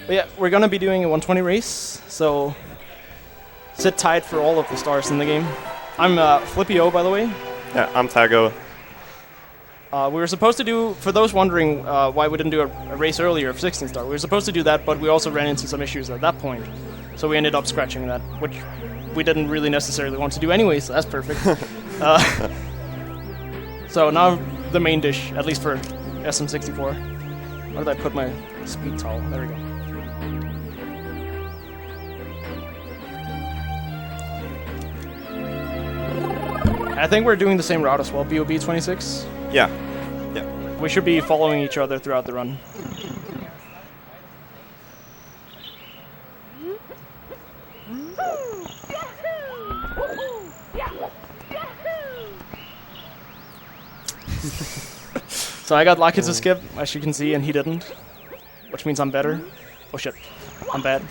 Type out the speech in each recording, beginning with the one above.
But yeah, we're gonna be doing a 120 race, so sit tight for all of the stars in the game. I'm Flippy O, by the way. Yeah, I'm Taggo. We were supposed to do, for those wondering why we didn't do a race earlier of 16 star, we were supposed to do that, but we also ran into some issues at that point. So we ended up scratching that, which we didn't really necessarily want to do anyway, so that's perfect. So now the main dish, at least for SM64. Where did I put my speed towel? There we go. I think we're doing the same route as well, BOB 26. Yeah. Yeah. We should be following each other throughout the run. So I got lucky to skip, as you can see, and he didn't, which means I'm better. Oh shit, I'm bad.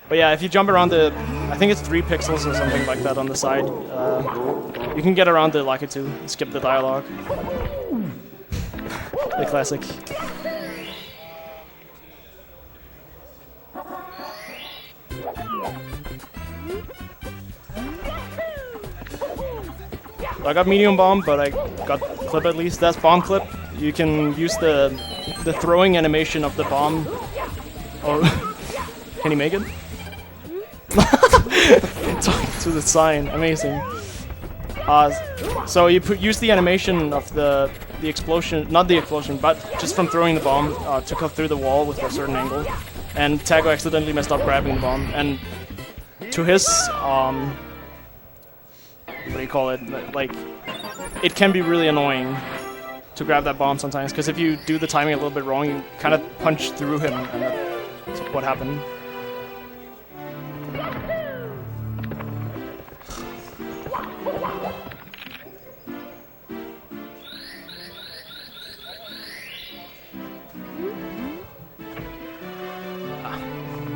But yeah, if you jump around the, I think it's 3 pixels or something like that on the side, you can get around the Lucky 2 and skip the dialogue. The classic. I got medium bomb, but I got clip at least. That's bomb clip. You can use the throwing animation of the bomb. Oh, can he make it? Talking to the sign, amazing. So you use the animation of the explosion, not the explosion, but just from throwing the bomb to cut through the wall with a certain angle. And Taggo accidentally messed up grabbing the bomb, and to his what do you call it? Like, it can be really annoying to grab that bomb sometimes, because if you do the timing a little bit wrong, you kind of punch through him, and that's what happened.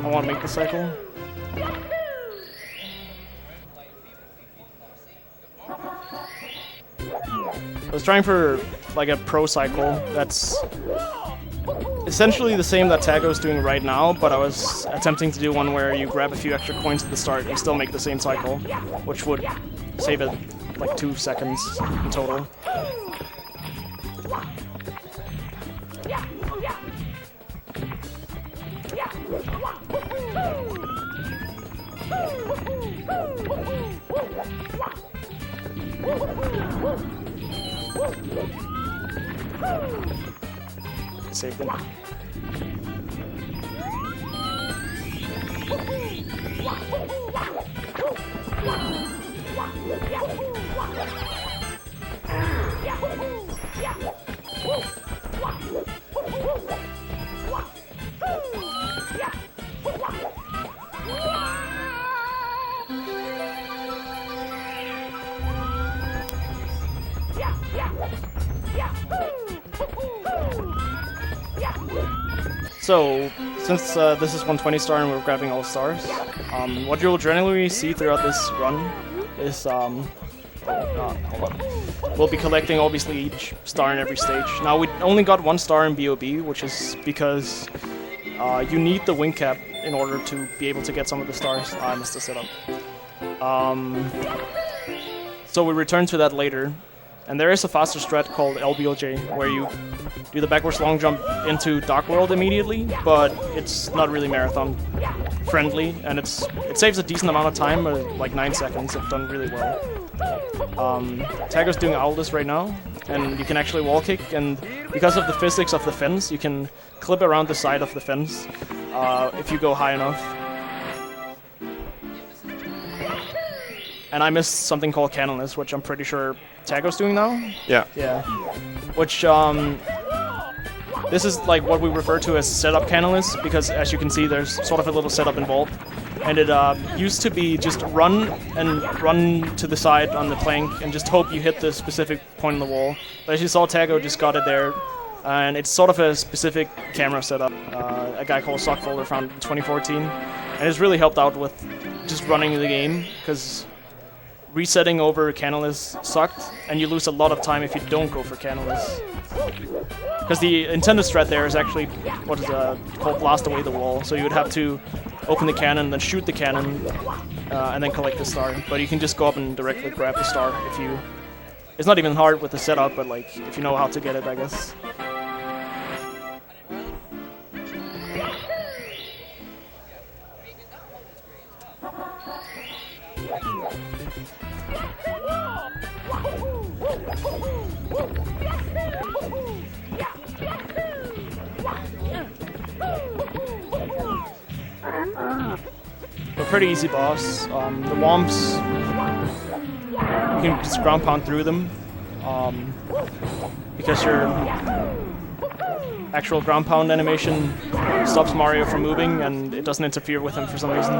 I want to make the cycle. I was trying for like a pro cycle that's essentially the same that Taggo's doing right now, but I was attempting to do one where you grab a few extra coins at the start and still make the same cycle, which would save it like 2 seconds in total. Save them. So, since this is 120 star and we're grabbing all stars, what you'll generally see throughout this run is, hold on. We'll be collecting obviously each star in every stage. Now we only got 1 star in BOB, which is because you need the wing cap in order to be able to get some of the stars. I missed the setup. So we return to that later. And there is a faster strat called LBOJ, where you do the backwards long jump into Dark World immediately, but it's not really marathon friendly, and it saves a decent amount of time, like 9 seconds, if done really well. Taggo's doing Aldous right now, and you can actually wall kick, and because of the physics of the fence, you can clip around the side of the fence if you go high enough. And I missed something called Cannonless, which I'm pretty sure Taggo's doing now? Yeah. Yeah. Which, this is like what we refer to as setup Cannonless, because as you can see, there's sort of a little setup involved. And it used to be just run to the side on the plank and just hope you hit the specific point on the wall. But as you saw, Taggo just got it there. And it's sort of a specific camera setup. A guy called Sockfolder found in 2014. And it's really helped out with just running the game, because resetting over Canalys sucked, and you lose a lot of time if you don't go for Canalys. Because the intended strat there is actually what is called blast away the wall. So you would have to open the cannon, then shoot the cannon, and then collect the star. But you can just go up and directly grab the star if you... It's not even hard with the setup, but like if you know how to get it, I guess. A pretty easy boss. The Womps, you can just ground pound through them because your actual ground pound animation stops Mario from moving and it doesn't interfere with him for some reason.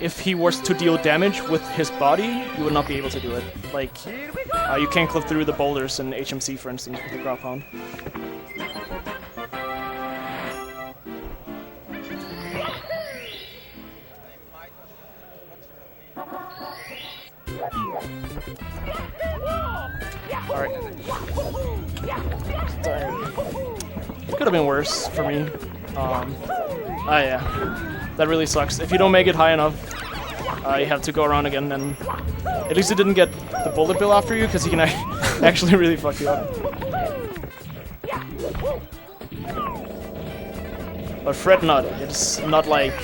If he was to deal damage with his body, you would not be able to do it. Like, you can't clip through the boulders in HMC, for instance, with the ground pound. Alright. Could have been worse for me. Yeah. That really sucks. If you don't make it high enough, you have to go around again, and at least it didn't get the bullet bill after you, because he can actually really fuck you up. But fret not. It's not like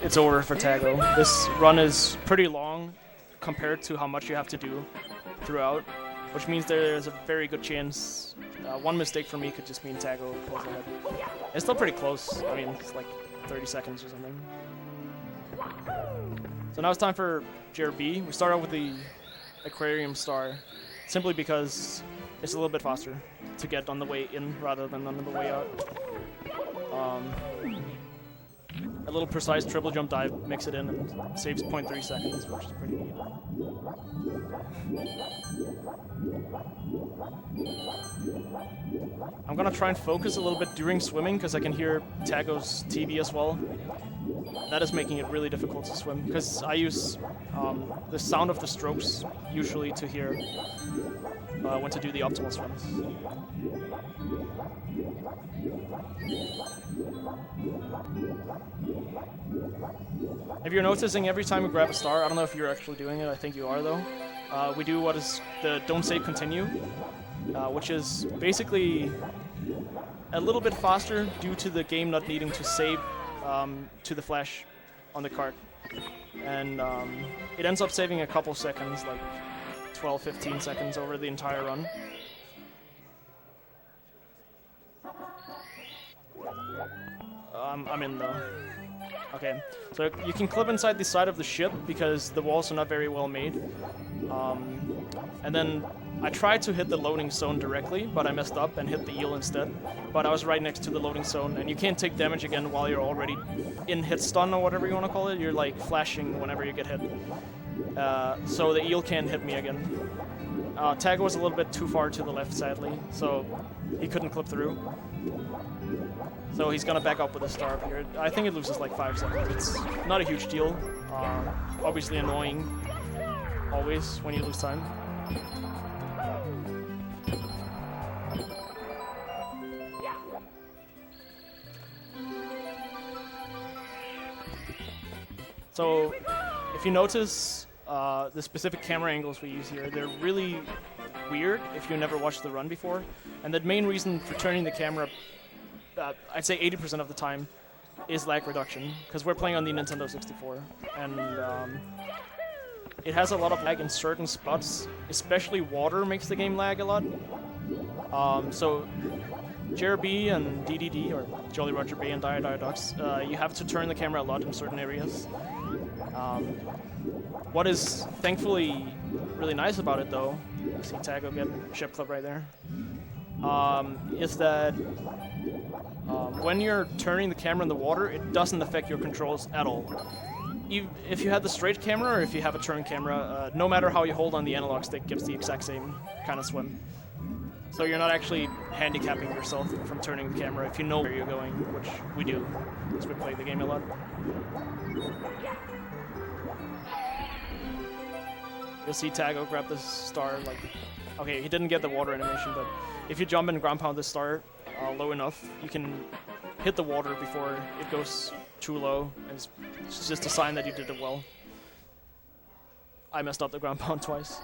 it's over for Taggo. This run is pretty long compared to how much you have to do throughout, which means there's a very good chance one mistake for me could just mean Taggo pulls ahead. It's still pretty close. I mean, it's like 30 seconds or something. So now it's time for JRB. We start out with the Aquarium Star, simply because it's a little bit faster to get on the way in rather than on the way out. A little precise triple jump dive makes it in and saves 0.3 seconds, which is pretty neat. I'm gonna try and focus a little bit during swimming because I can hear Taggo's TV as well. That is making it really difficult to swim because I use the sound of the strokes usually to hear when to do the optimal swims. If you're noticing every time you grab a star, I don't know if you're actually doing it, I think you are though, we do what is the don't save continue, which is basically a little bit faster due to the game not needing to save to the flash on the card. And it ends up saving a couple seconds, like 12, 15 seconds over the entire run. I'm in though. Okay, so you can clip inside the side of the ship because the walls are not very well made. And then I tried to hit the loading zone directly, but I messed up and hit the eel instead. But I was right next to the loading zone, and you can't take damage again while you're already in hit stun or whatever you want to call it. You're like flashing whenever you get hit. So the eel can't hit me again. Taggo was a little bit too far to the left, sadly, so he couldn't clip through. So he's gonna back up with a star up here. I think it loses like 5 seconds. It's not a huge deal. Obviously annoying, always, when you lose time. So, if you notice the specific camera angles we use here, they're really weird if you never watched the run before. And the main reason for turning the camera, I'd say 80% of the time, is lag reduction, because we're playing on the Nintendo 64, and it has a lot of lag in certain spots, especially water makes the game lag a lot. So JRB and DDD, or Jolly Roger B and Dire Ducks, you have to turn the camera a lot in certain areas. What is thankfully really nice about it though, see Taggo get ship club right there, is that when you're turning the camera in the water, it doesn't affect your controls at all. If you have the straight camera or if you have a turn camera, no matter how you hold on the analog stick, gives the exact same kind of swim. So you're not actually handicapping yourself from turning the camera if you know where you're going, which we do, because we play the game a lot. you'll see Taggo grab this star, like... Okay, he didn't get the water animation, but if you jump and ground pound this star low enough, you can hit the water before it goes too low, and it's just a sign that you did it well. I messed up the ground pound twice.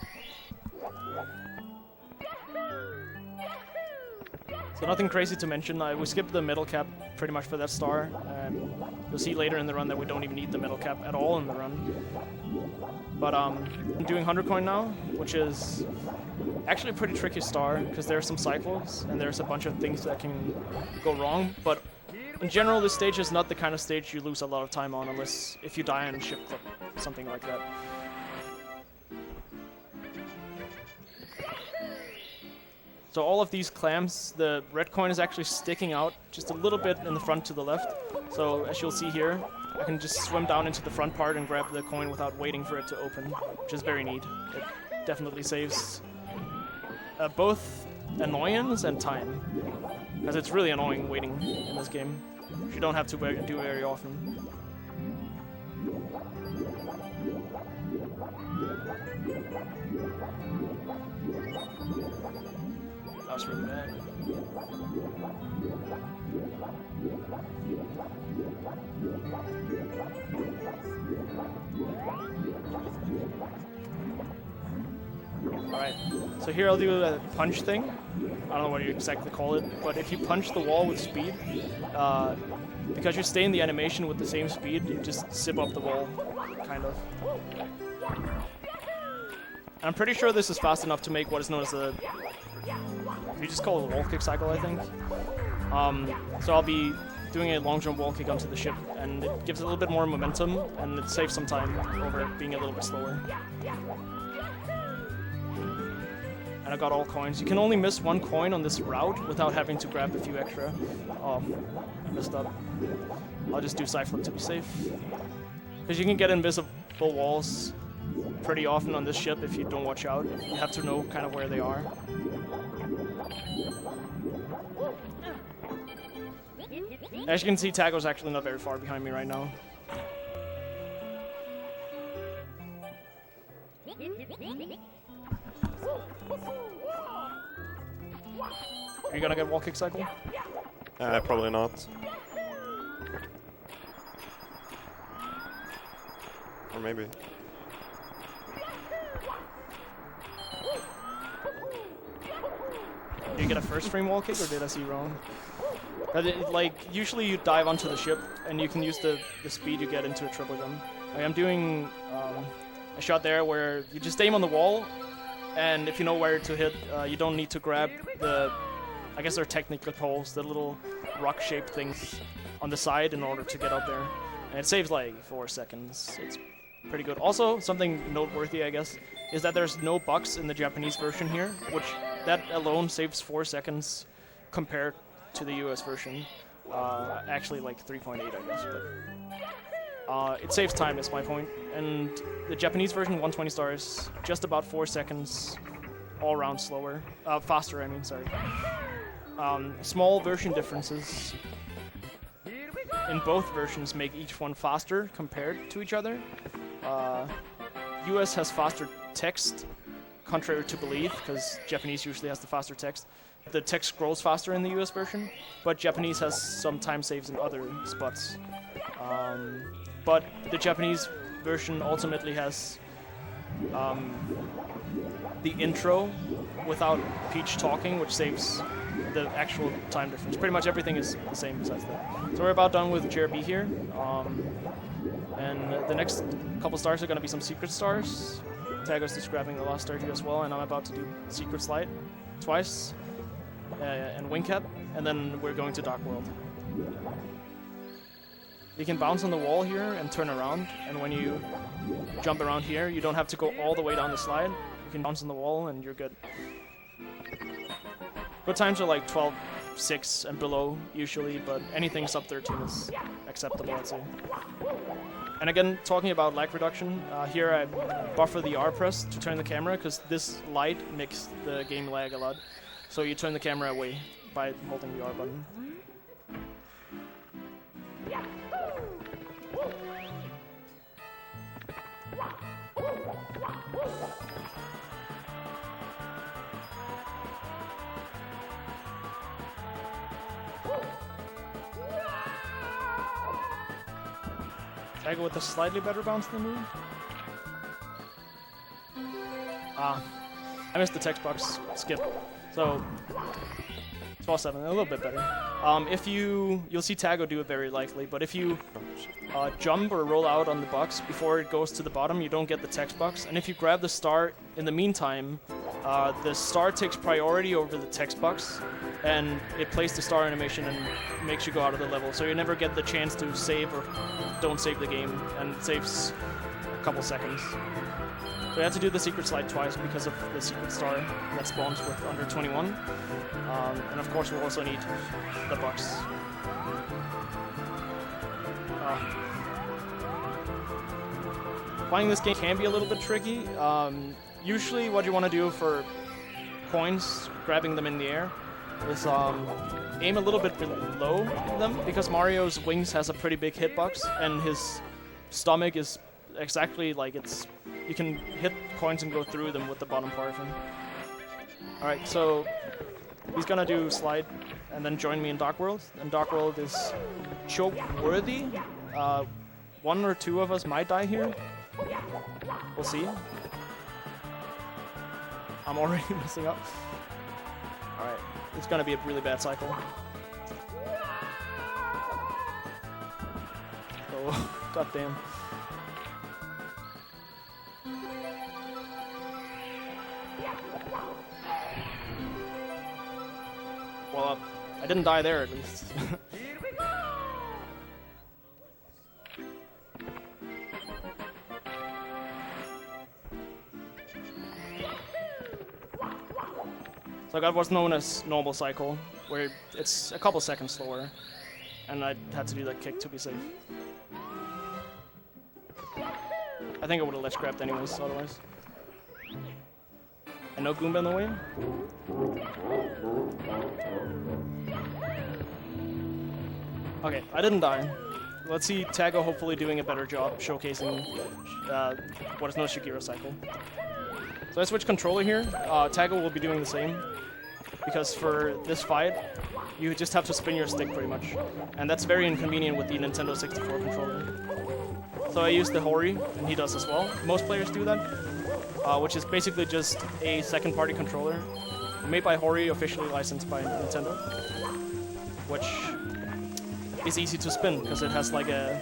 So nothing crazy to mention. We skipped the metal cap pretty much for that star, and you'll see later in the run that we don't even need the metal cap at all in the run. But I'm doing 100 coin now, which is actually a pretty tricky star, because there are some cycles, and there's a bunch of things that can go wrong, but in general this stage is not the kind of stage you lose a lot of time on, unless if you die on ship clip, something like that. So all of these clams, the red coin is actually sticking out just a little bit in the front to the left. So as you'll see here, I can just swim down into the front part and grab the coin without waiting for it to open, which is very neat. It definitely saves both annoyance and time, because it's really annoying waiting in this game, which you don't have to do very often. That was really bad. Alright, so here I'll do a punch thing. I don't know what you exactly call it, but if you punch the wall with speed, because you stay in the animation with the same speed, you just zip up the wall, kind of. And I'm pretty sure this is fast enough to make what is known as a... You just call it a wall kick cycle, I think. So I'll be doing a long jump wall kick onto the ship, and it gives it a little bit more momentum, and it saves some time over being a little bit slower. And I got all coins. You can only miss one coin on this route without having to grab a few extra. Oh, I messed up. I'll just do side flip to be safe. Because you can get invisible walls pretty often on this ship if you don't watch out. You have to know kind of where they are. As you can see, Taggo's actually not very far behind me right now. Are you gonna get wall kick cycle? Probably not. Or maybe. Did you get a first frame wall kick, or did I see wrong? Like, usually you dive onto the ship, and you can use the speed you get into a triple jump. I'm doing a shot there where you just aim on the wall, and if you know where to hit, you don't need to grab the... I guess they're technically poles, the little rock-shaped things on the side in order to get up there. And it saves like 4 seconds. It's pretty good. Also, something noteworthy, I guess, is that there's no bugs in the Japanese version here, which that alone saves 4 seconds compared to the US version. Actually like 3.8, I guess, but it saves time, is my point. And the Japanese version, 120 stars, just about 4 seconds all around slower. Faster, I mean, sorry. Small version differences in both versions make each one faster compared to each other. US has faster text, contrary to belief, because Japanese usually has the faster text. The text scrolls faster in the US version, but Japanese has some time saves in other spots. But the Japanese version ultimately has the intro without Peach talking, which saves the actual time difference. Pretty much everything is the same besides that. So we're about done with JRB here. And the next couple stars are going to be some secret stars. Taggo's just grabbing the last star here as well, and I'm about to do secret slide twice. And wing cap, and then we're going to Dark World. You can bounce on the wall here and turn around, and when you jump around here, you don't have to go all the way down the slide. You can bounce on the wall and you're good. Good times are like 12.6 and below usually, but anything sub 13 is acceptable, I'd say. And again, talking about lag reduction, here I buffer the R press to turn the camera, because this light makes the game lag a lot. So you turn the camera away by holding the R button. Taggo with a slightly better bounce than me. I missed the text box skip. So 12-7, a little bit better. If you'll see Taggo do it very likely, but if you jump or roll out on the box before it goes to the bottom, you don't get the text box. And if you grab the star in the meantime, the star takes priority over the text box, and it plays the star animation and makes you go out of the level. So you never get the chance to save or don't save the game, and it saves a couple seconds. So you have to do the secret slide twice because of the secret star that spawns with under 21. And of course we'll also need the box. Playing this game can be a little bit tricky. Usually what you want to do for coins, grabbing them in the air, is aim a little bit below them, because Mario's wings has a pretty big hitbox, and his stomach is exactly like it's... You can hit coins and go through them with the bottom part of him. Alright, so he's gonna do slide and then join me in Dark World. And Dark World is choke worthy. One or two of us might die here. We'll see. I'm already messing up. Alright, it's gonna be a really bad cycle. Oh, goddamn. Well, I didn't die there, at least. So I got what's known as normal cycle, where it's a couple seconds slower, and I had to do that kick to be safe. I think I would have ledge grabbed anyways, otherwise. And no Goomba in the way. Okay, I didn't die. Let's see Taggo hopefully doing a better job showcasing what is known as Shigiro cycle. So I switch controller here. Taggo will be doing the same, because for this fight, you just have to spin your stick pretty much. And that's very inconvenient with the Nintendo 64 controller. So I use the Hori, and he does as well. Most players do that, which is basically just a second-party controller made by Hori, officially licensed by Nintendo, which is easy to spin because it has like a...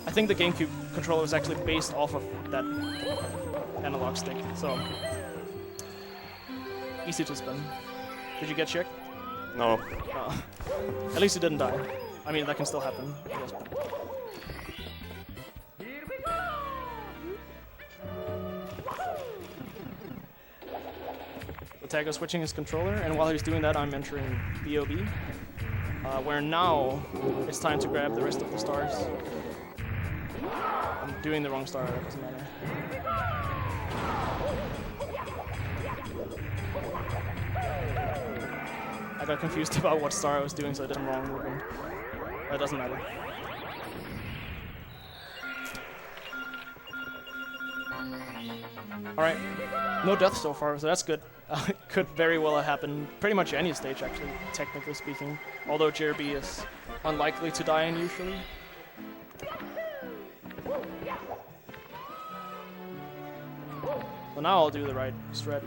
I think the GameCube controller is actually based off of that analog stick, so easy to spin. Did you get checked? No. At least you didn't die. I mean, that can still happen. Yes, but... Taggo switching his controller, and while he's doing that, I'm entering BOB, where now it's time to grab the rest of the stars. I'm doing the wrong star, that doesn't matter. I got confused about what star I was doing, so I did some wrong moving. That doesn't matter. Alright, no death so far, so that's good. Could very well have happened pretty much any stage, actually, technically speaking. Although JRB is unlikely to die in usually. So now I'll do the right strat.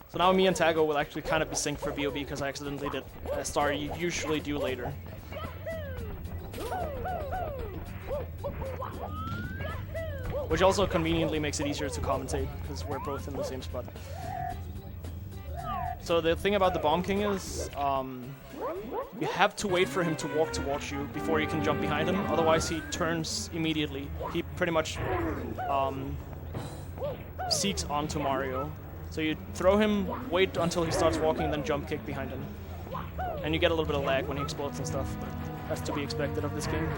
So now me and Taggo will actually kind of be synced for BOB because I accidentally did a star you usually do later. Which also conveniently makes it easier to commentate because we're both in the same spot. So the thing about the Bomb King is you have to wait for him to walk towards you before you can jump behind him, otherwise he turns immediately. He pretty much seeks onto Mario. So you throw him, wait until he starts walking, then jump kick behind him. And you get a little bit of lag when he explodes and stuff, but that's to be expected of this game.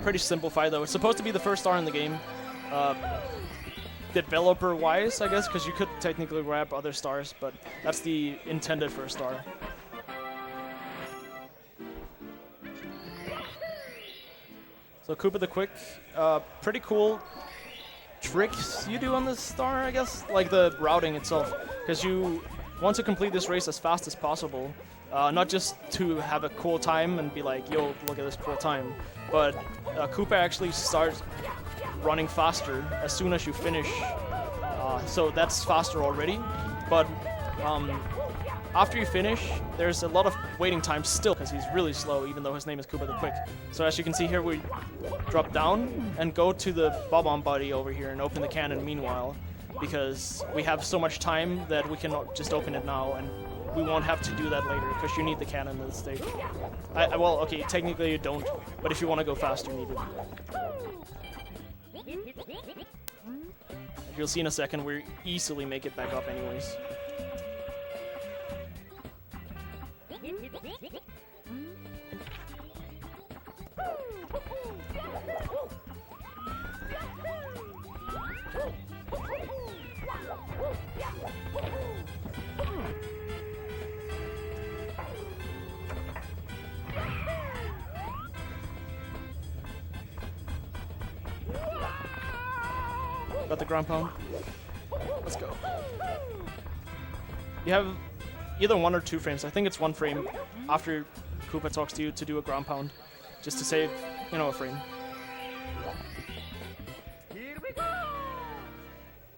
Pretty simple fight though. It's supposed to be the first star in the game. Developer-wise, I guess, because you could technically grab other stars, but that's the intended first star. So Koopa the Quick, pretty cool tricks you do on this star, I guess, like the routing itself, because you want to complete this race as fast as possible, not just to have a cool time and be like, yo, look at this cool time, but Koopa actually starts running faster as soon as you finish, so that's faster already, but after you finish, there's a lot of waiting time still, because he's really slow, even though his name is Koopa the Quick. So as you can see here, we drop down and go to the Bob-omb body over here and open the cannon meanwhile, because we have so much time that we can just open it now, and we won't have to do that later, because you need the cannon in this stage. Well, okay, technically you don't, but if you want to go fast, you need it. You'll see in a second, we easily make it back up anyways. Got the ground pound. Let's go. You have either 1 or 2 frames. I think it's 1 frame after Koopa talks to you to do a ground pound, just to save, you know, a frame.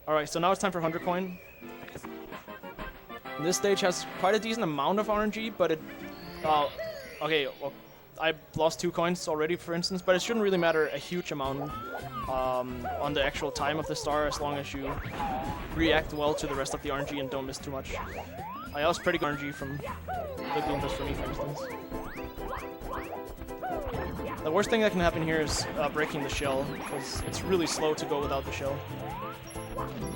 Alright, so now it's time for 100 coin. This stage has quite a decent amount of RNG, but it... okay, well, I lost 2 coins already, for instance, but it shouldn't really matter a huge amount on the actual time of the star, as long as you react well to the rest of the RNG and don't miss too much. I lost pretty good RNG from the Goombas for me, for instance. The worst thing that can happen here is breaking the shell, because it's really slow to go without the shell.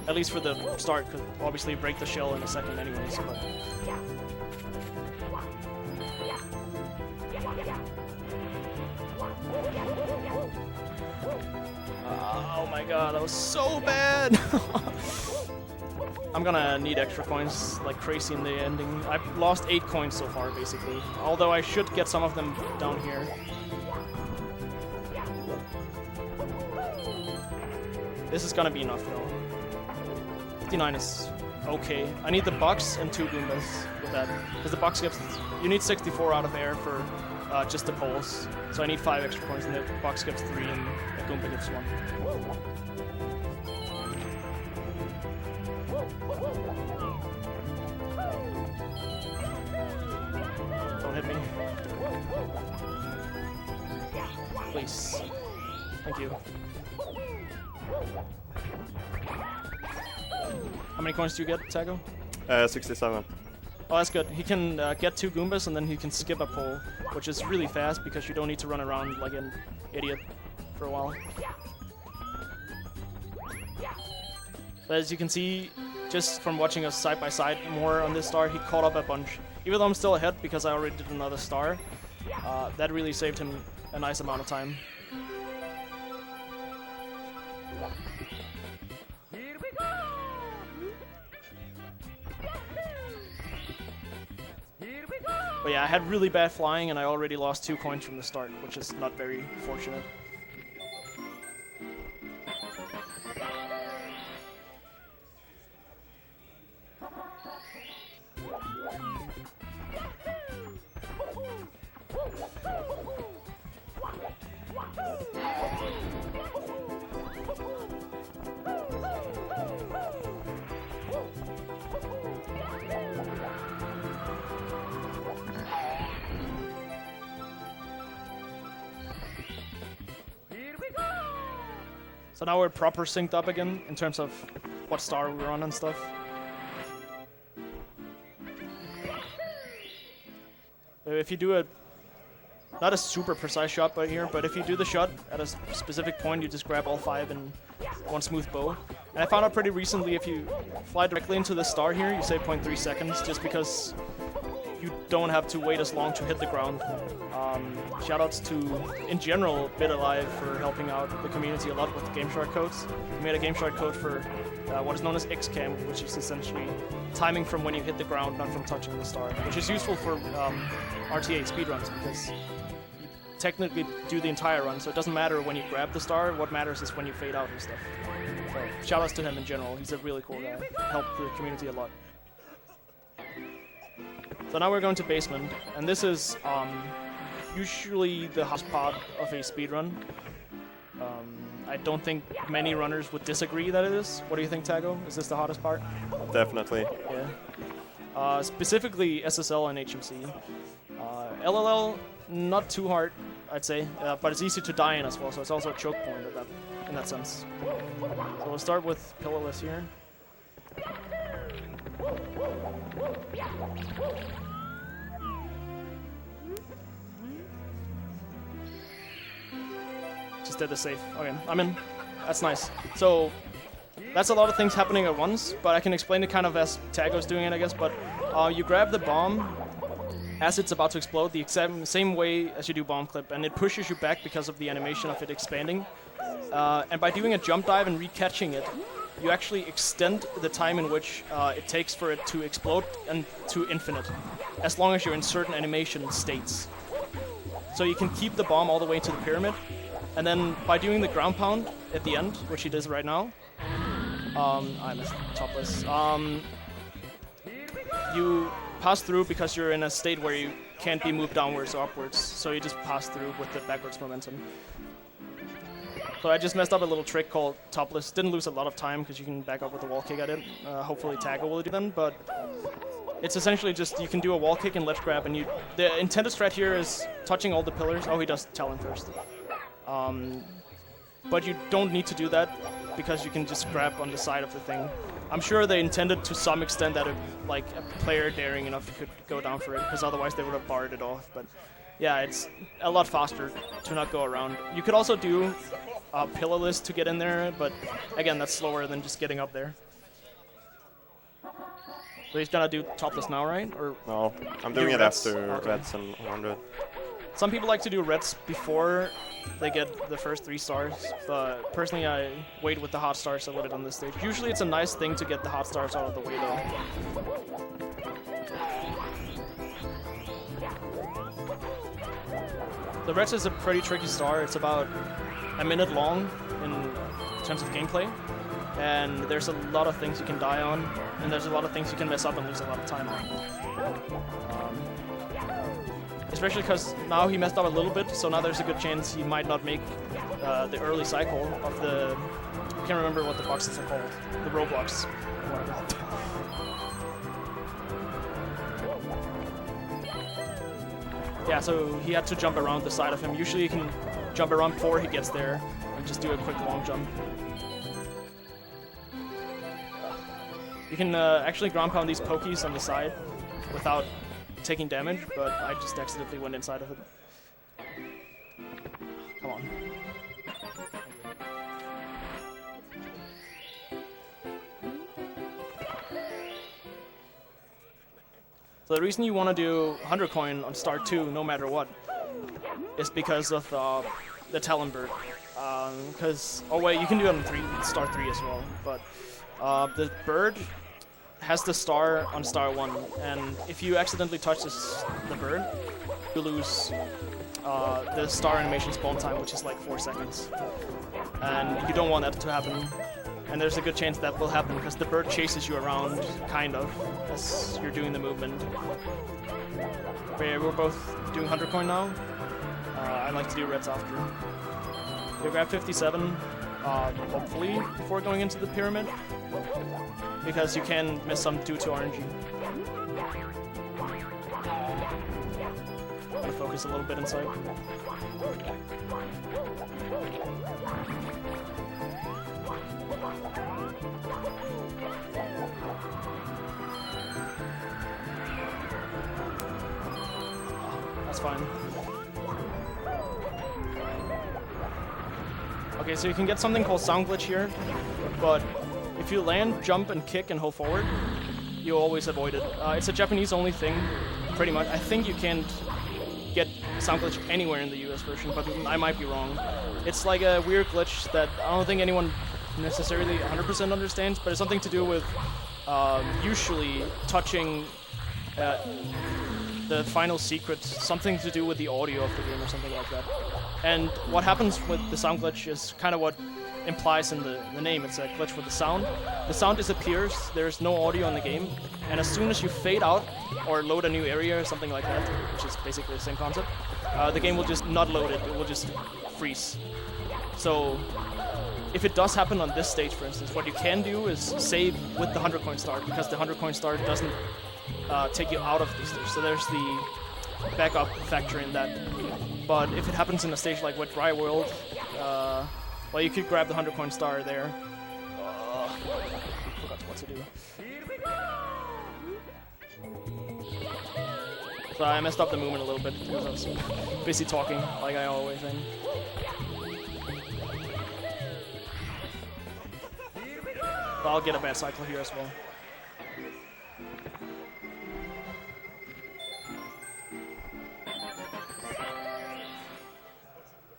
At least for the start, because obviously you break the shell in a second anyways, but... oh my god, that was so bad! I'm gonna need extra coins like crazy in the ending. I've lost 8 coins so far, basically. Although I should get some of them down here. This is gonna be enough though. 59 is okay. I need the box and 2 Goombas with that. Because the box gives... You need 64 out of air for just the poles. So I need 5 extra coins and the box gives 3 and the Goomba gives 1. Don't hit me. Please. Thank you. How many coins do you get, Taggo? 67. Oh, that's good. He can get 2 Goombas and then he can skip a pole, which is really fast because you don't need to run around like an idiot for a while. But as you can see, just from watching us side by side more on this star, he caught up a bunch. Even though I'm still ahead because I already did another star, that really saved him a nice amount of time. But yeah, I had really bad flying and I already lost 2 coins from the start, which is not very fortunate. So now we're proper synced up again in terms of what star we're on and stuff. If you do not a super precise shot right here, but if you do the shot at a specific point, you just grab all 5 in one smooth bow. And I found out pretty recently if you fly directly into the star here, you save 0.3 seconds just because you don't have to wait as long to hit the ground. Shoutouts to, in general, BitAlive for helping out the community a lot with the GameShark codes. We made a GameShark code for what is known as XCam, which is essentially timing from when you hit the ground, not from touching the star, which is useful for RTA speedruns because you technically do the entire run, so it doesn't matter when you grab the star. What matters is when you fade out and stuff. So shoutouts to him in general. He's a really cool guy. Helped the community a lot. So now we're going to basement, and this is usually the hardest part of a speedrun. I don't think many runners would disagree that it is. What do you think, Taggo? Is this the hardest part? Definitely. Yeah. Specifically SSL and HMC. LLL, not too hard, I'd say, but it's easy to die in as well, so it's also a choke point in that sense. So we'll start with pillarless here. Just did the safe. Okay, I'm in. That's nice. So that's a lot of things happening at once, but I can explain it kind of as Taggo's doing it, I guess. But you grab the bomb as it's about to explode, the same way as you do bomb clip, and it pushes you back because of the animation of it expanding. And by doing a jump dive and re-catching it, you actually extend the time in which it takes for it to explode and to infinite, as long as you're in certain animation states. So you can keep the bomb all the way to the pyramid, and then by doing the ground pound at the end, which he does right now, I missed topless. You pass through because you're in a state where you can't be moved downwards or upwards, so you just pass through with the backwards momentum. So I just messed up a little trick called topless. Didn't lose a lot of time because you can back up with a wall kick at it. Hopefully Taggo will do them, but it's essentially just you can do a wall kick and ledge grab, and the intended strat here is touching all the pillars. Oh, he does Talon first. But you don't need to do that because you can just grab on the side of the thing. I'm sure they intended to some extent that a player daring enough could go down for it, because otherwise they would have barred it off. But yeah, it's a lot faster to not go around. You could also do pillarless to get in there, but again, that's slower than just getting up there. So he's gonna do topless now, right? Or no, I'm doing it after Reds and 100. Some people like to do Reds before they get the first 3 stars, but personally I wait with the hot stars a little bit on this stage. Usually it's a nice thing to get the hot stars out of the way though. The Reds is a pretty tricky star. It's about a minute long in terms of gameplay, and there's a lot of things you can die on, and there's a lot of things you can mess up and lose a lot of time on. Especially because now he messed up a little bit, so now there's a good chance he might not make the early cycle of the... I can't remember what the boxes are called. The Roblox. Whatever. Yeah, so he had to jump around the side of him. Usually you can jump around before he gets there and just do a quick long jump. You can actually ground pound these pokies on the side without taking damage, but I just accidentally went inside of it. Come on. So the reason you want to do 100 coin on star 2 no matter what is because of the Talon bird. Oh wait, you can do it on star 3 as well, but the bird has the star on star 1, and if you accidentally touch the bird, you lose the star animation spawn time, which is like 4 seconds. And you don't want that to happen. And there's a good chance that will happen because the bird chases you around, kind of, as you're doing the movement. But yeah, we're both doing 100 coin now. I like to do Reds after. We grab 57, hopefully, before going into the pyramid, because you can miss some due to RNG. I'm gonna focus a little bit inside. That's fine. Okay, so you can get something called sound glitch here, but if you land, jump, and kick and hold forward, you always avoid it. It's a Japanese-only thing, pretty much. I think you can't get sound glitch anywhere in the US version, but I might be wrong. It's like a weird glitch that I don't think anyone necessarily 100% understands, but it's something to do with usually touching the final secret, something to do with the audio of the game or something like that. And what happens with the sound glitch is kind of what implies in the name. It's a glitch with the sound. The sound disappears, there's no audio in the game, and as soon as you fade out or load a new area or something like that, which is basically the same concept, the game will just not load it will just freeze. So if it does happen on this stage, for instance, what you can do is save with the 100 coin start, because the 100 coin start doesn't take you out of the stage. So there's the backup factor in that. But if it happens in a stage like with Dry World, well, you could grab the 100 coin star there. Forgot what to do. So I messed up the movement a little bit because I was busy talking, like I always am. But I'll get a bad cycle here as well.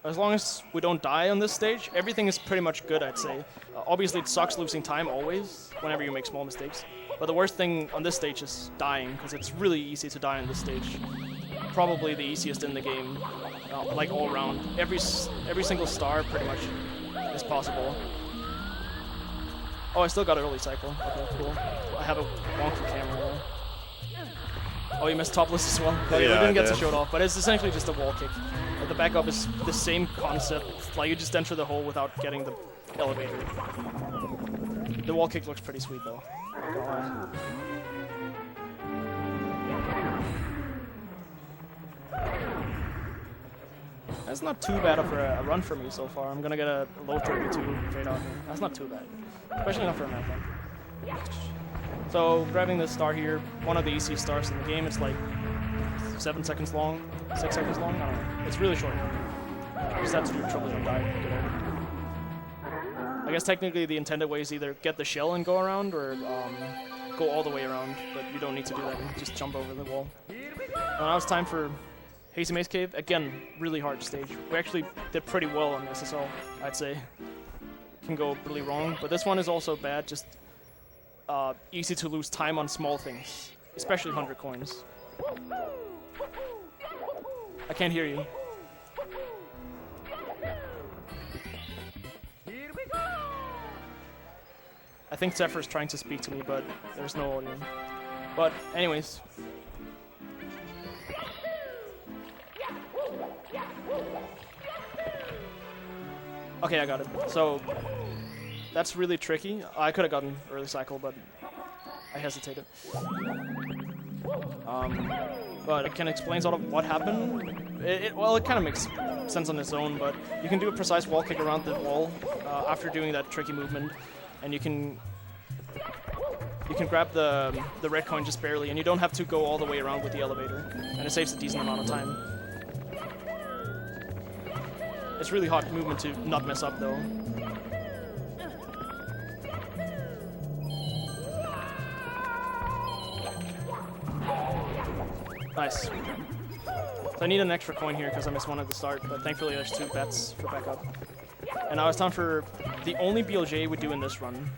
As long as we don't die on this stage, everything is pretty much good, I'd say. Obviously, it sucks losing time always, whenever you make small mistakes. But the worst thing on this stage is dying, because it's really easy to die on this stage. Probably the easiest in the game, like all around. Every single star, pretty much, is possible. Oh, I still got an early cycle. Okay, cool. I have a wonky camera though. Oh, you missed topless as well. Oh, yeah, we didn't get to show it off, but it's essentially just a wall kick. The backup is the same concept, like you just enter the hole without getting the elevator. The wall kick looks pretty sweet though. That's not too bad of a run for me so far. I'm gonna get a low 32 fade out here. That's not too bad, especially not for a marathon. So grabbing this star here, one of the easiest stars in the game. It's like 7 seconds long, 6 seconds long. I don't know. It's really short. You just have to do triple jump dive. I guess technically the intended way is either get the shell and go around, or go all the way around. But you don't need to do that. You just jump over the wall. Now it's time for Hazy Maze Cave. Again, really hard stage. We actually did pretty well on SSL, I'd say. Can go really wrong, but this one is also bad. Just easy to lose time on small things, especially 100 coins. I can't hear you. I think Zephyr's trying to speak to me, but there's no audio. But anyways. Okay, I got it. So that's really tricky. I could have gotten early cycle, but I hesitated. But it can explain sort of what happened. Well, it kind of makes sense on its own, but you can do a precise wall kick around the wall after doing that tricky movement, and you can grab the red coin just barely, and you don't have to go all the way around with the elevator, and it saves a decent amount of time. It's really hard movement to not mess up, though. Nice. So I need an extra coin here because I missed one at the start, but thankfully there's 2 bets for backup. And now it's time for the only BLJ we do in this run.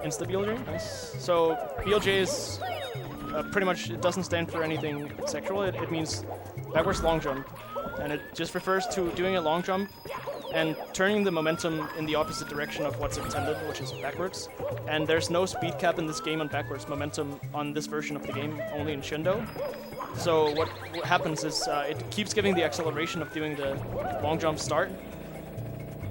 Insta BLJ, nice. So BLJ is pretty much, it doesn't stand for anything sexual. It means backwards long jump, and it just refers to doing a long jump and turning the momentum in the opposite direction of what's intended, which is backwards. And there's no speed cap in this game on backwards momentum on this version of the game, only in Shindo. So what happens is it keeps giving the acceleration of doing the long jump start,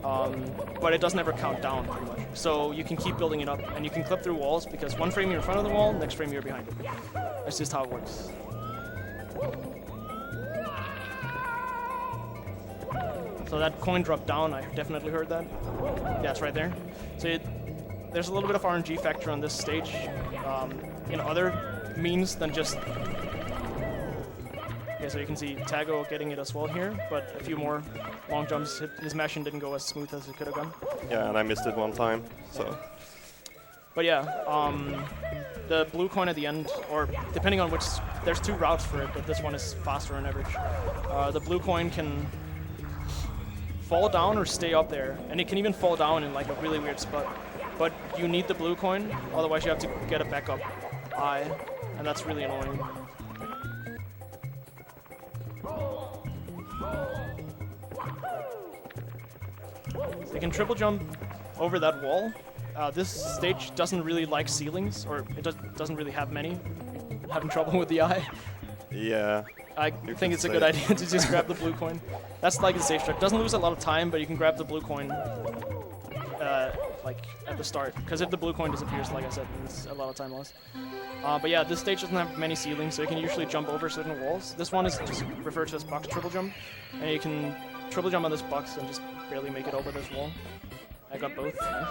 but it doesn't ever count down, pretty much. So you can keep building it up, and you can clip through walls, because one frame you're in front of the wall, next frame you're behind it. That's just how it works. So that coin dropped down, I definitely heard that. Yeah, it's right there. So there's a little bit of RNG factor on this stage in other means than just... Okay, so you can see Taggo getting it as well here, but a few more long jumps. His mashing didn't go as smooth as it could have gone. Yeah, and I missed it one time, so... But yeah, the blue coin at the end, or depending on which... There's 2 routes for it, but this one is faster on average. The blue coin can fall down or stay up there, and it can even fall down in like a really weird spot. but you need the blue coin, otherwise you have to get a backup eye, and that's really annoying. So you can triple jump over that wall. This stage doesn't really like ceilings, or it doesn't really have many. Having trouble with the eye. Yeah. I think it's a good idea to just grab the blue coin. That's like the safe strat. Doesn't lose a lot of time, but you can grab the blue coin like at the start. Because if the blue coin disappears, like I said, it's a lot of time lost. But yeah, this stage doesn't have many ceilings, so you can usually jump over certain walls. This one is just referred to as box triple jump, and you can triple jump on this box and just barely make it over this wall. I got both. Nice.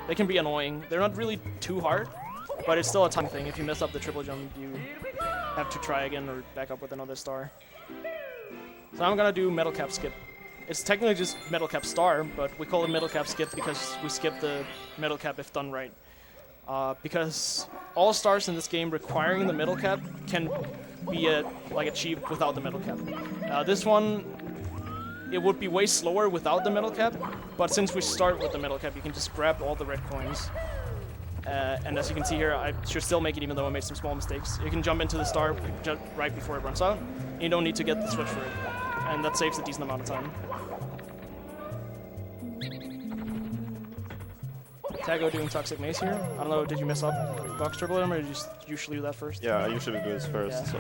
They can be annoying. They're not really too hard, but it's still a time thing. If you mess up the triple jump, you have to try again or back up with another star. So I'm gonna do metal cap skip. It's technically just metal cap star, but we call it metal cap skip because we skip the metal cap if done right. Because all stars in this game requiring the metal cap can be achieved without the metal cap. This one, it would be way slower without the metal cap, but since we start with the metal cap, you can just grab all the red coins. And as you can see here, I should still make it even though I made some small mistakes. You can jump into the star right before it runs out. And you don't need to get the switch for it. And that saves a decent amount of time. Taggo doing Toxic Maze here. I don't know, did you mess up box triple him or did you just usually do that first? Yeah, I usually do this first, Yeah. so...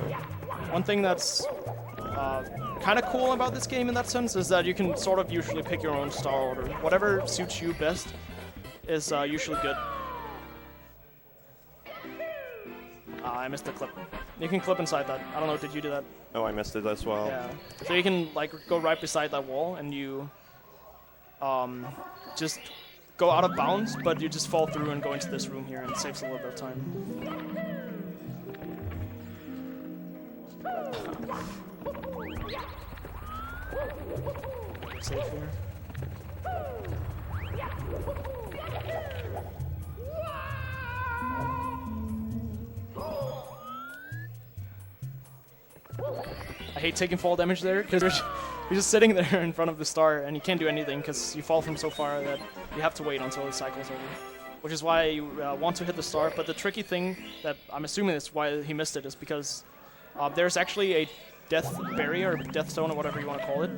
One thing that's kind of cool about this game in that sense is that you can sort of usually pick your own star order. Whatever suits you best is usually good. I missed the clip. You can clip inside that. I don't know, did you do that? Oh, I missed it as well. Yeah. So you can like go right beside that wall and you just go out of bounds, but you just fall through and go into this room here and it saves a little bit of time. Safe here. I hate taking fall damage there because you're just sitting there in front of the star and you can't do anything because you fall from so far that you have to wait until the cycle's over. Which is why you want to hit the star, but the tricky thing that I'm assuming is why he missed it is because there's actually a death barrier, or death stone, or whatever you want to call it.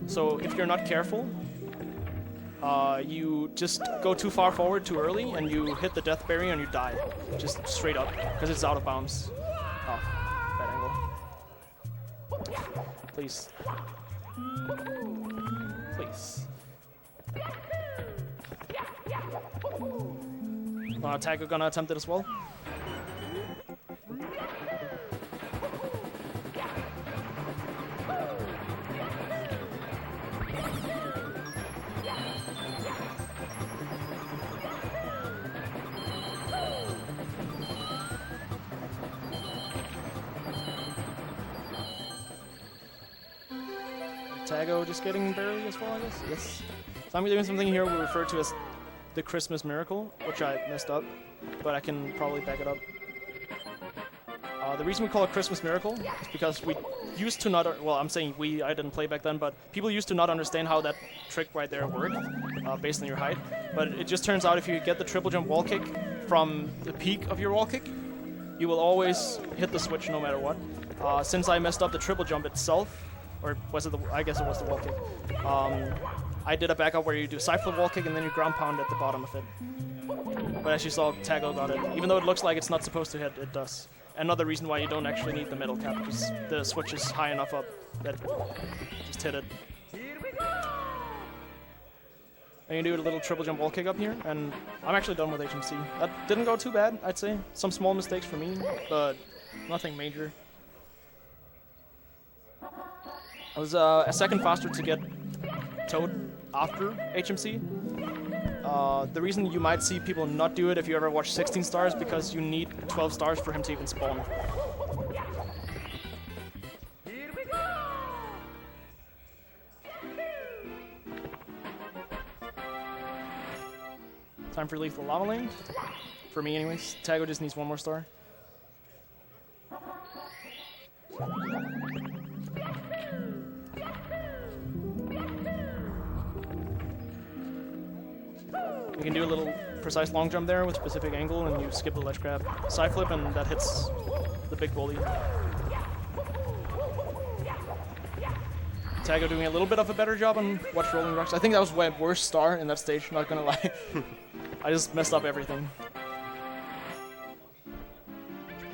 So if you're not careful, you just go too far forward too early and you hit the death barrier and you die. Just straight up, because it's out of bounds. Oh, bad angle. Please. Please. Taggo gonna attempt it as well. Taggo just getting barely as well, I guess. Yes. So I'm doing something here we refer to as the Christmas miracle, which I messed up, but I can probably back it up. The reason we call it Christmas miracle is because we used to not, well, I'm saying we, I didn't play back then, but people used to not understand how that trick right there worked, based on your height. But it just turns out if you get the triple jump wall kick from the peak of your wall kick, you will always hit the switch no matter what. Since I messed up the triple jump itself, or was it the, I guess it was the wall kick, I did a backup where you do side flip wall kick and then you ground pound at the bottom of it. But as you saw, Taggo got it. Even though it looks like it's not supposed to hit, it does. Another reason why you don't actually need the middle cap, because the switch is high enough up that just hit it. And you do a little triple jump wall kick up here, and I'm actually done with HMC. That didn't go too bad, I'd say. Some small mistakes for me, but nothing major. I was a second faster to get Toad after HMC. The reason you might see people not do it if you ever watch 16 stars because you need 12 stars for him to even spawn. Time for lethal lava lane. For me anyways. Taggo just needs one more star. You can do a little precise long jump there with specific angle, and you skip the ledge grab. Side flip, and that hits the big bully. Taggo doing a little bit of a better job on Watch Rolling Rocks. I think that was my worst star in that stage, not gonna lie. I just messed up everything.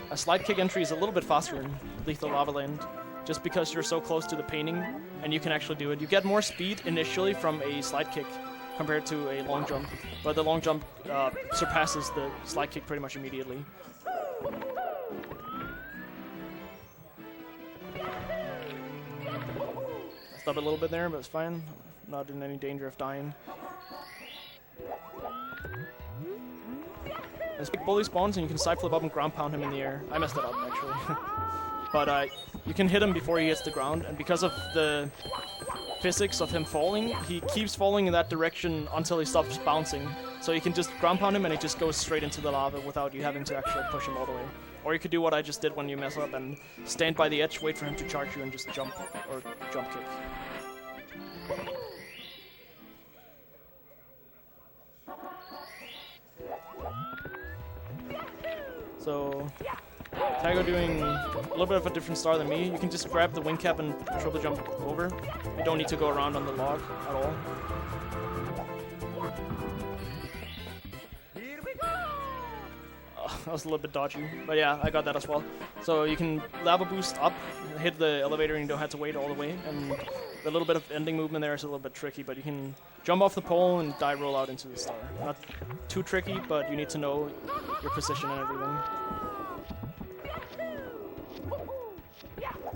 A slide kick entry is a little bit faster in Lethal Lava Land, just because you're so close to the painting, and you can actually do it. You get more speed initially from a slide kick compared to a long jump, but the long jump surpasses the slide kick pretty much immediately. Stop it a little bit there, but it's fine. Not in any danger of dying. This big bully spawns and you can side flip up and ground pound him in the air. I messed that up actually. But you can hit him before he hits the ground, and because of the physics of him falling, he keeps falling in that direction until he stops bouncing. So you can just ground pound him and he just goes straight into the lava without you having to actually push him all the way. Or you could do what I just did when you mess up and stand by the edge, wait for him to charge you and just jump or jump kick. So, Taggo doing a little bit of a different star than me. You can just grab the wing cap and triple jump over. You don't need to go around on the log at all. That was a little bit dodgy, but yeah, I got that as well. So you can lava boost up, hit the elevator, and you don't have to wait all the way. And the little bit of ending movement there is a little bit tricky, but you can jump off the pole and die roll out into the star. Not too tricky, but you need to know your position and everything.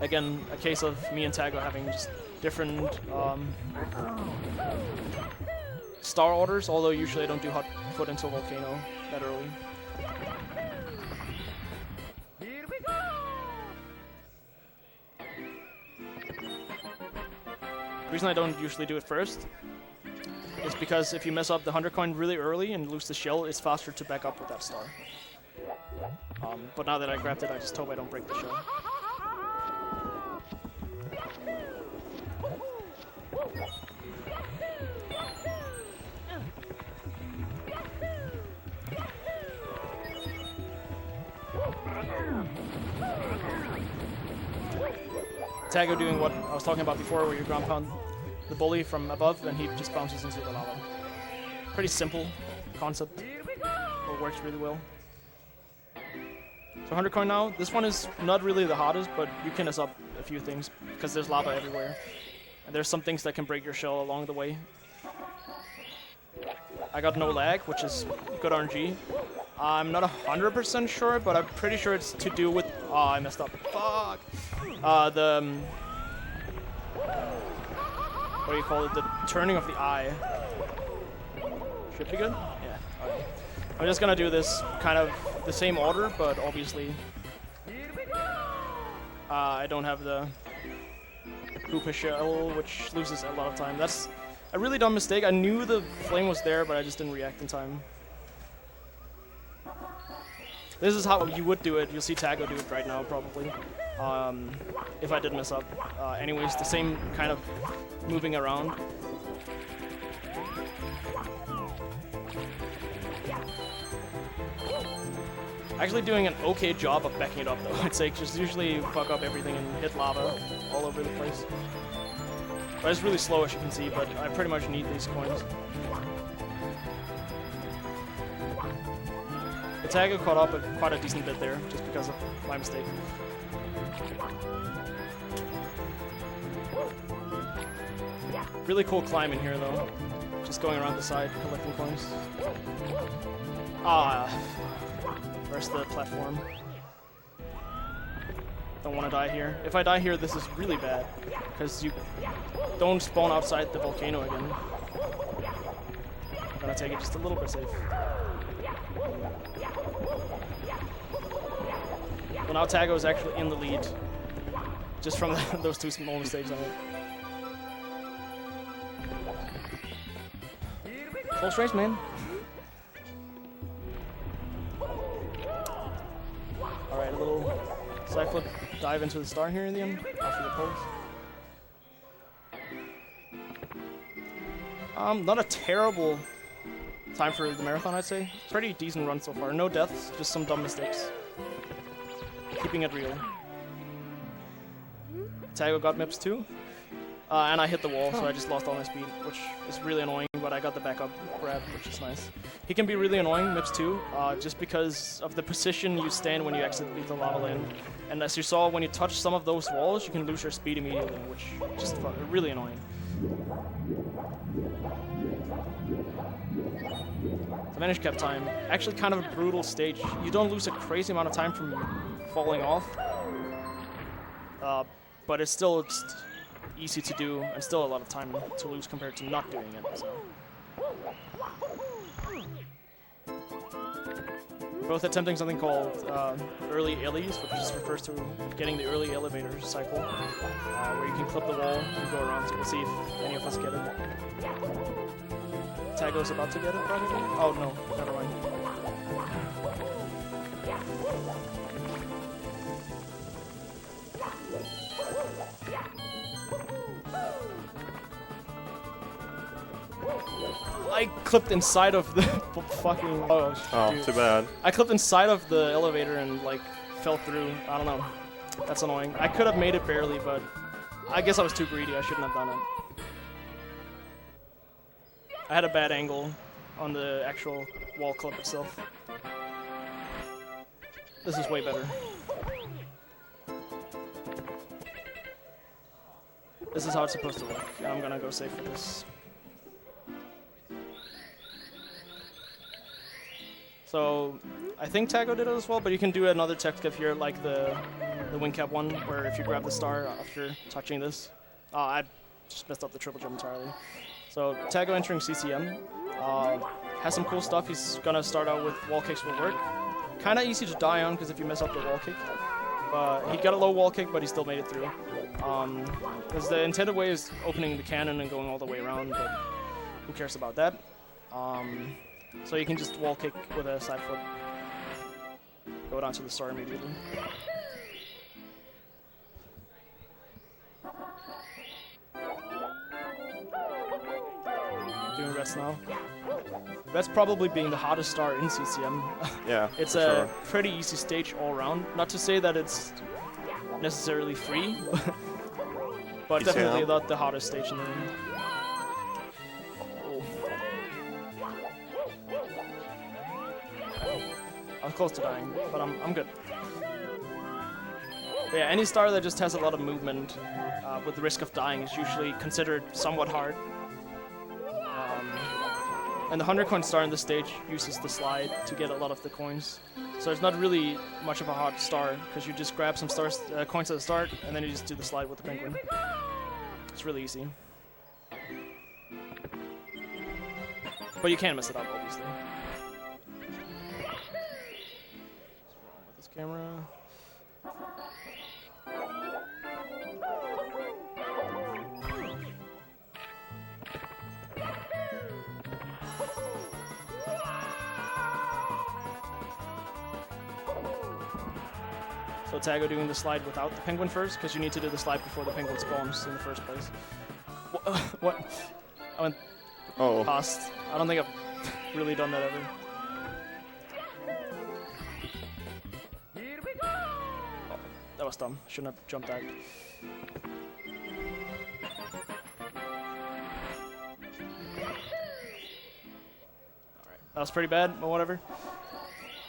Again, a case of me and Taggo having just different star orders, although usually I don't do hot foot into Volcano that early. The reason I don't usually do it first is because if you mess up the 100 coin really early and lose the shell, it's faster to back up with that star. But now that I grabbed it, I just hope I don't break the shell. Taggo doing what I was talking about before, where you ground pound the bully from above and he just bounces into the lava. Pretty simple concept, but works really well. So 100 coin now. This one is not really the hottest, but you can mess up a few things because there's lava everywhere. And there's some things that can break your shell along the way. I got no lag, which is good RNG. I'm not 100% sure, but I'm pretty sure it's to do with... Oh, I messed up. Fuck! What do you call it? The turning of the eye. Should be good? Yeah. Okay. I'm just gonna do this kind of the same order, but obviously... I don't have the Koopa shell, which loses a lot of time. That's a really dumb mistake. I knew the flame was there, but I just didn't react in time. This is how you would do it. You'll see Taggo do it right now, probably. If I did mess up. Anyways, the same kind of moving around. Actually doing an okay job of backing it up, though. I'd say just usually fuck up everything and hit lava all over the place. But it's really slow, as you can see, but I pretty much need these coins. The Taggo caught up quite a decent bit there, just because of my mistake. Really cool climb in here, though. Just going around the side, collecting coins. Ah, where's the platform? Don't want to die here. If I die here, this is really bad, because you don't spawn outside the volcano again. I'm gonna take it just a little bit safe. Well, now Taggo is actually in the lead, just from those two small mistakes on it. Close race, man. Alright, a little side flip dive into the star here in the end, after the pose. Not a terrible time for the marathon, I'd say. Pretty decent run so far. No deaths, just some dumb mistakes. Keeping it real. Taggo got MIPS too. And I hit the wall, so I just lost all my speed, which is really annoying, but I got the backup grab, which is nice. He can be really annoying, MIPS too, just because of the position you stand when you exit Lethal Lava Land. And as you saw, when you touch some of those walls, you can lose your speed immediately, which is just really annoying. The Vanish Cap time, actually kind of a brutal stage. You don't lose a crazy amount of time from falling off, but it's still just easy to do and still a lot of time to lose compared to not doing it. So. Both attempting something called early illies, which just refers to getting the early elevator cycle, where you can clip the wall and go around. So we'll see if any of us get it. Taggo's about to get it, probably. Oh no, never mind. I clipped inside of the fucking... Oh, too bad. I clipped inside of the elevator and, like, fell through. I don't know. That's annoying. I could have made it barely, but I guess I was too greedy. I shouldn't have done it. I had a bad angle on the actual wall clip itself. This is way better. This is how it's supposed to look. I'm gonna go safe for this. So, I think Taggo did it as well, but you can do another tech skiff here, like the wing cap one, where if you grab the star after touching this. I just messed up the triple jump entirely. So, Taggo entering CCM. Has some cool stuff. He's gonna start out with wall kicks will work. Kinda easy to die on, because if you mess up the wall kick. But he got a low wall kick, but he still made it through. Because the intended way is opening the cannon and going all the way around, but who cares about that? So you can just wall kick with a side foot. Go down to the star immediately. Doing Reds now. Reds probably being the hardest star in CCM. Yeah, it's a pretty easy stage all around. Not to say that it's necessarily free, but definitely not the hardest stage in the game. I was close to dying, but I'm good. But yeah, any star that just has a lot of movement with the risk of dying is usually considered somewhat hard. And the 100 coin star in this stage uses the slide to get a lot of the coins. So it's not really much of a hard star, because you just grab some stars, coins at the start, and then you just do the slide with the penguin. It's really easy. But you can mess it up, obviously. Camera. So Taggo doing the slide without the penguin first, because you need to do the slide before the penguin spawns in the first place. What? I went past. I don't think I've really done that ever. That was dumb. Shouldn't have jumped out. Alright, that was pretty bad, but whatever.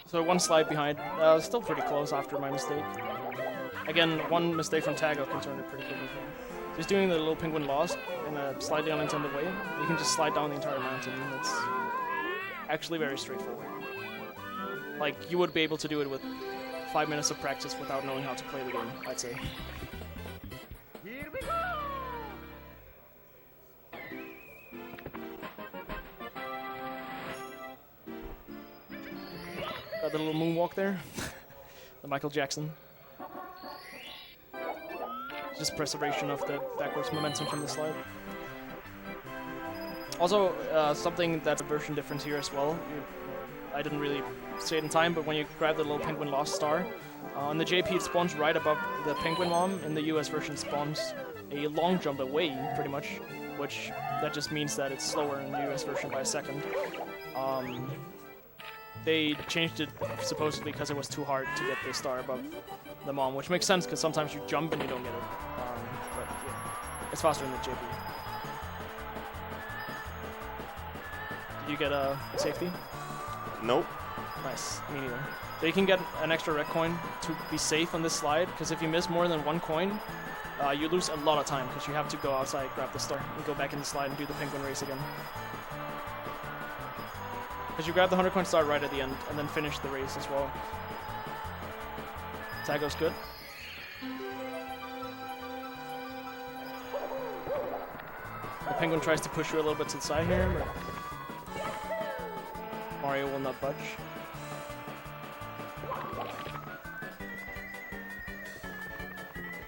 So one slide behind. Still pretty close after my mistake. Again, one mistake from Taggo can turn it pretty quickly. Just doing the little penguin lost in a slightly unintended way. You can just slide down the entire mountain. It's actually very straightforward. Like, you would be able to do it with 5 minutes of practice without knowing how to play the game, I'd say. Here we go! Got the little moonwalk there. The Michael Jackson. Just preservation of the backwards momentum from the slide. Also, something that's a version difference here as well. I didn't really say it in time, but when you grab the little penguin lost star, on the JP it spawns right above the penguin mom. In the US version spawns a long jump away, pretty much, which that just means that it's slower in the US version by a second. they changed it supposedly because it was too hard to get the star above the Mom, which makes sense because sometimes you jump and you don't get it. But yeah, it's faster than the JP. Did you get a safety? Nope. Nice, me neither. So you can get an extra red coin to be safe on this slide, because if you miss more than 1 coin, you lose a lot of time, because you have to go outside, grab the star, and go back in the slide and do the penguin race again. Because you grab the 100 coin star right at the end, and then finish the race as well. Taggo's good. The penguin tries to push you a little bit to the side here, but Mario will not budge.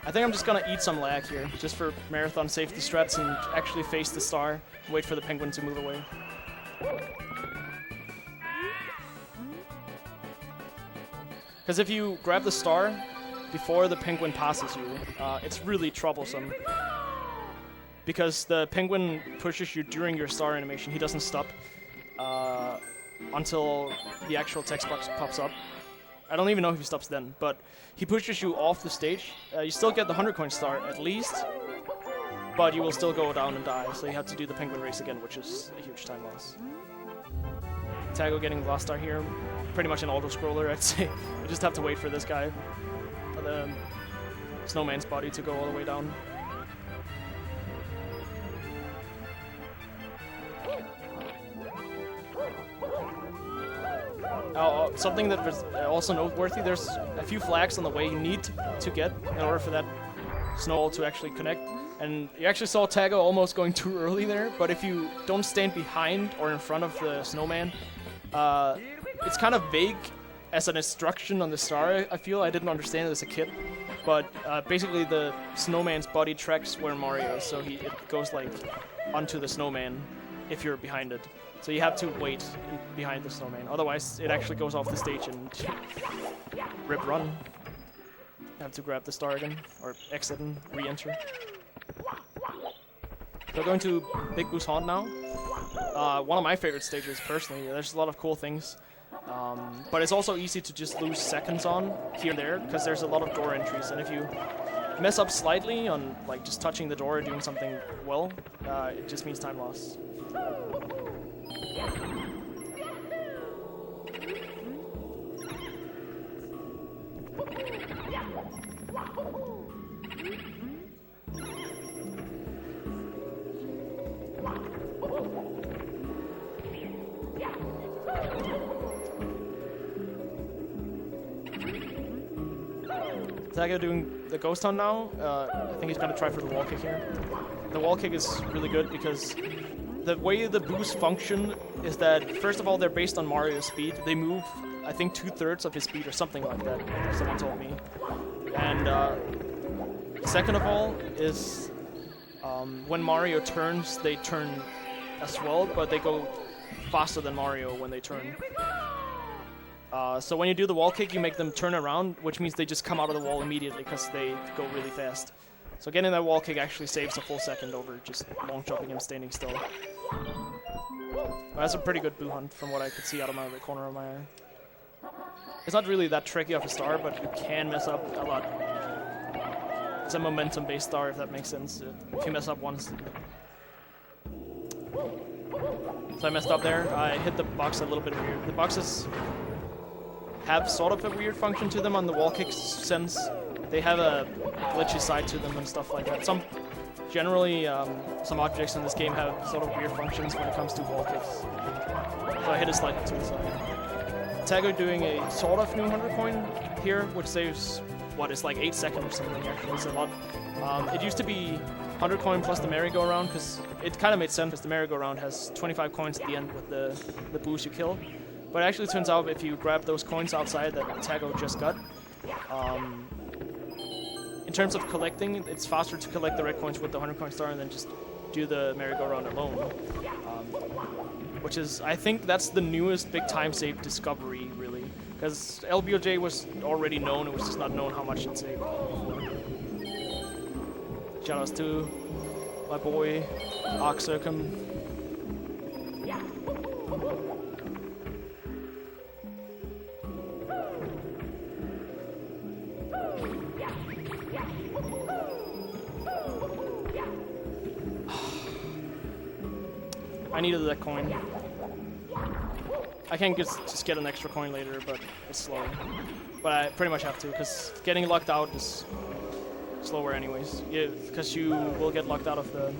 I think I'm just gonna eat some lag here, just for marathon safety strats, and actually face the star, wait for the penguin to move away. Because if you grab the star before the penguin passes you, it's really troublesome. Because the penguin pushes you during your star animation, he doesn't stop until the actual text box pops up. I don't even know if he stops then, but he pushes you off the stage. You still get the 100 coin star at least, but you will still go down and die, so you have to do the penguin race again, which is a huge time loss. Taggo getting the last star here, pretty much an auto-scroller, I'd say. You just have to wait for this guy, the snowman's body, to go all the way down. Something that was also noteworthy, there's a few flags on the way you need to get in order for that snowball to actually connect. And you actually saw Taggo almost going too early there, but if you don't stand behind or in front of the snowman, it's kind of vague as an instruction on the star, I feel. I didn't understand it as a kid. But basically the snowman's body tracks where Mario is, so it goes like onto the snowman if you're behind it. So you have to wait behind the snowman, otherwise it actually goes off the stage and rip run. You have to grab the star again, or exit and re-enter. So going to Big Boo's Haunt now. One of my favorite stages personally. There's a lot of cool things. But it's also easy to just lose seconds on here and there, because there's a lot of door entries, and if you mess up slightly on like just touching the door or doing something well, it just means time loss. Taggo doing the ghost hunt now. I think he's gonna try for the wall kick here. The wall kick is really good because the way the boosts function is that, first of all, they're based on Mario's speed. They move, I think, 2/3 of his speed or something like that, someone told me. And second of all is when Mario turns, they turn as well, but they go faster than Mario when they turn. So when you do the wall kick, you make them turn around, which means they just come out of the wall immediately because they go really fast. So getting that wall kick actually saves a full second over just long jumping him standing still. That's a pretty good boo hunt from what I could see out of the corner of my eye. It's not really that tricky of a star, but you can mess up a lot. It's a momentum-based star, if that makes sense. If you mess up once. So I messed up there. I hit the box a little bit weird. The boxes have sort of a weird function to them on the wall kick sense. They have a glitchy side to them and stuff like that. Generally, some objects in this game have sort of weird functions when it comes to wall kicks. So I hit it slightly to the side. Taggo doing a sort of new 100 coin here, which saves, what, it's like 8 seconds or something actually. It's a lot. It used to be 100 coin plus the merry-go-round, because it kind of made sense because the merry-go-round has 25 coins at the end with the boost you kill. But it actually turns out if you grab those coins outside that Taggo just got, in terms of collecting, it's faster to collect the red coins with the 100 coin star and then just do the merry-go-round alone. Which is, I think that's the newest big time save discovery, really. Because LBOJ was already known, it was just not known how much it saved. Shoutouts to my boy, Arc Circum. I needed that coin. I can just get an extra coin later, but it's slow. But I pretty much have to, because getting locked out is slower anyways. Yeah, because you will get locked out of the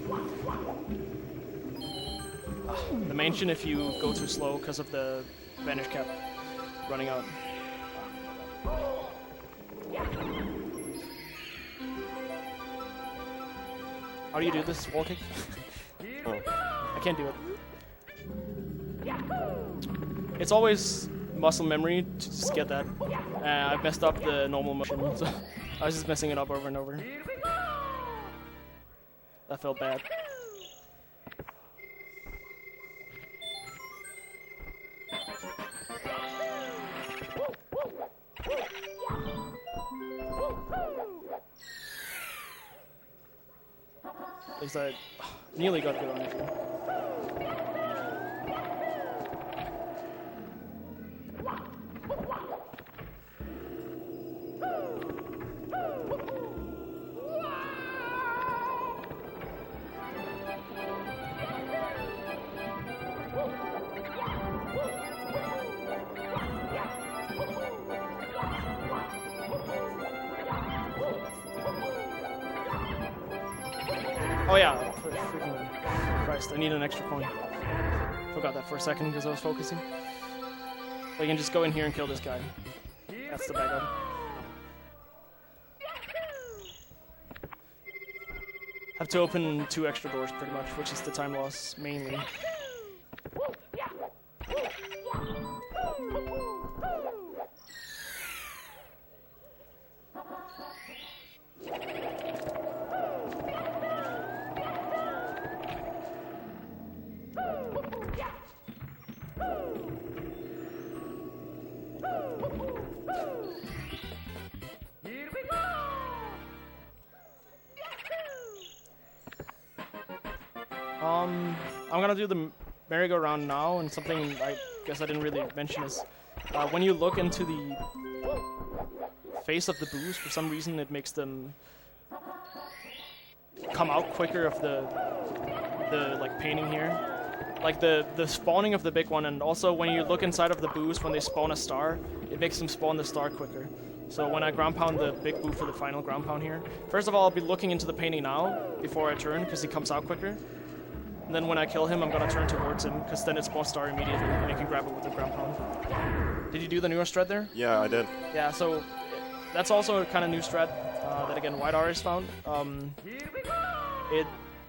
mansion if you go too slow because of the vanish cap running out. How do you do this wall kick? Oh. I can't do it. It's always muscle memory to just get that. I've messed up the normal motion, so I was just messing it up over and over. That felt bad. At least I nearly got good on it. Oh yeah, freaking Christ, I need an extra coin. Forgot that for a second because I was focusing. But you can just go in here and kill this guy. That's the backup. Have to open 2 extra doors pretty much, which is the time loss mainly. I'm gonna do the merry-go-round now, and something I guess I didn't really mention is when you look into the face of the boos, for some reason it makes them come out quicker of the like painting here. Like the spawning of the big one, and also when you look inside of the boos when they spawn a star, it makes them spawn the star quicker. So when I ground pound the big boo for the final ground pound here, first of all I'll be looking into the painting now before I turn, because he comes out quicker. And then when I kill him, I'm gonna turn towards him, because then it spawns star immediately, and I can grab it with the ground pound. Did you do the newer strat there? Yeah, I did. Yeah, so that's also a kind of new strat that again White R has found. It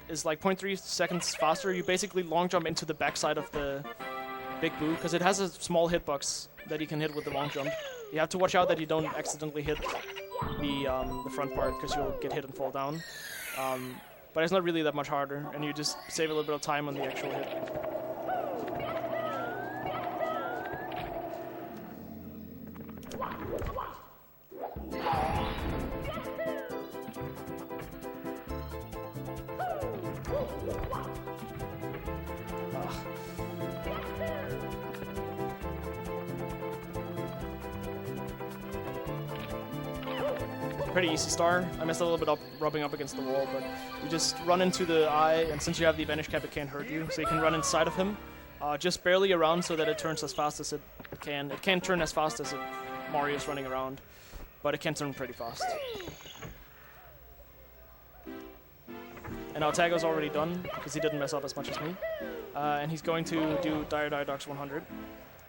is like 0.3 seconds faster. You basically long jump into the backside of the big boo, because it has a small hitbox that you can hit with the long jump. You have to watch out that you don't accidentally hit the front part, because you'll get hit and fall down. But it's not really that much harder, and you just save a little bit of time on the actual hit. Pretty easy star. I messed a little bit up rubbing up against the wall, but you just run into the eye, and since you have the vanish cap, it can't hurt you. So you can run inside of him, just barely around so that it turns as fast as it can. It can't turn as fast as Mario's running around, but it can turn pretty fast. And now Taggo's already done, because he didn't mess up as much as me. And he's going to do Dire Docs 100,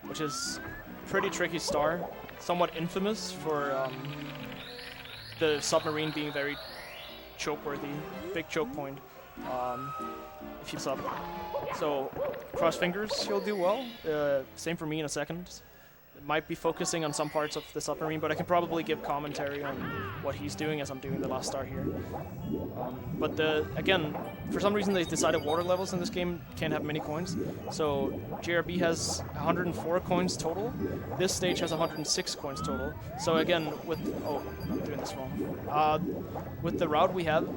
which is a pretty tricky star, somewhat infamous for the submarine being very choke-worthy, big choke point, if you sub. So, cross fingers, he'll do well. Same for me in a second. Might be focusing on some parts of the submarine, but I can probably give commentary on what he's doing as I'm doing the last star here. But again, for some reason they decided water levels in this game can't have many coins. So JRB has 104 coins total. This stage has 106 coins total. So again, with I'm doing this wrong. With the route we have,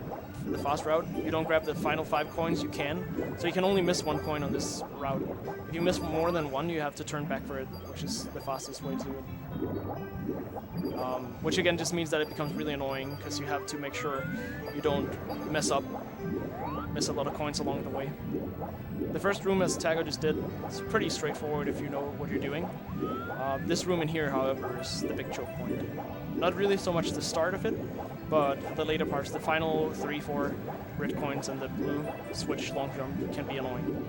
the fast route, you don't grab the final 5 coins, you can. So you can only miss 1 coin on this route. If you miss more than 1, you have to turn back for it, which is the fastest way to do it. Which again just means that it becomes really annoying, because you have to make sure you don't mess up miss a lot of coins along the way. The first room, as Taggo just did, is pretty straightforward if you know what you're doing. This room in here, however, is the big choke point. Not really so much the start of it, but the later parts, the final 3-4 red coins and the blue switch long jump can be annoying.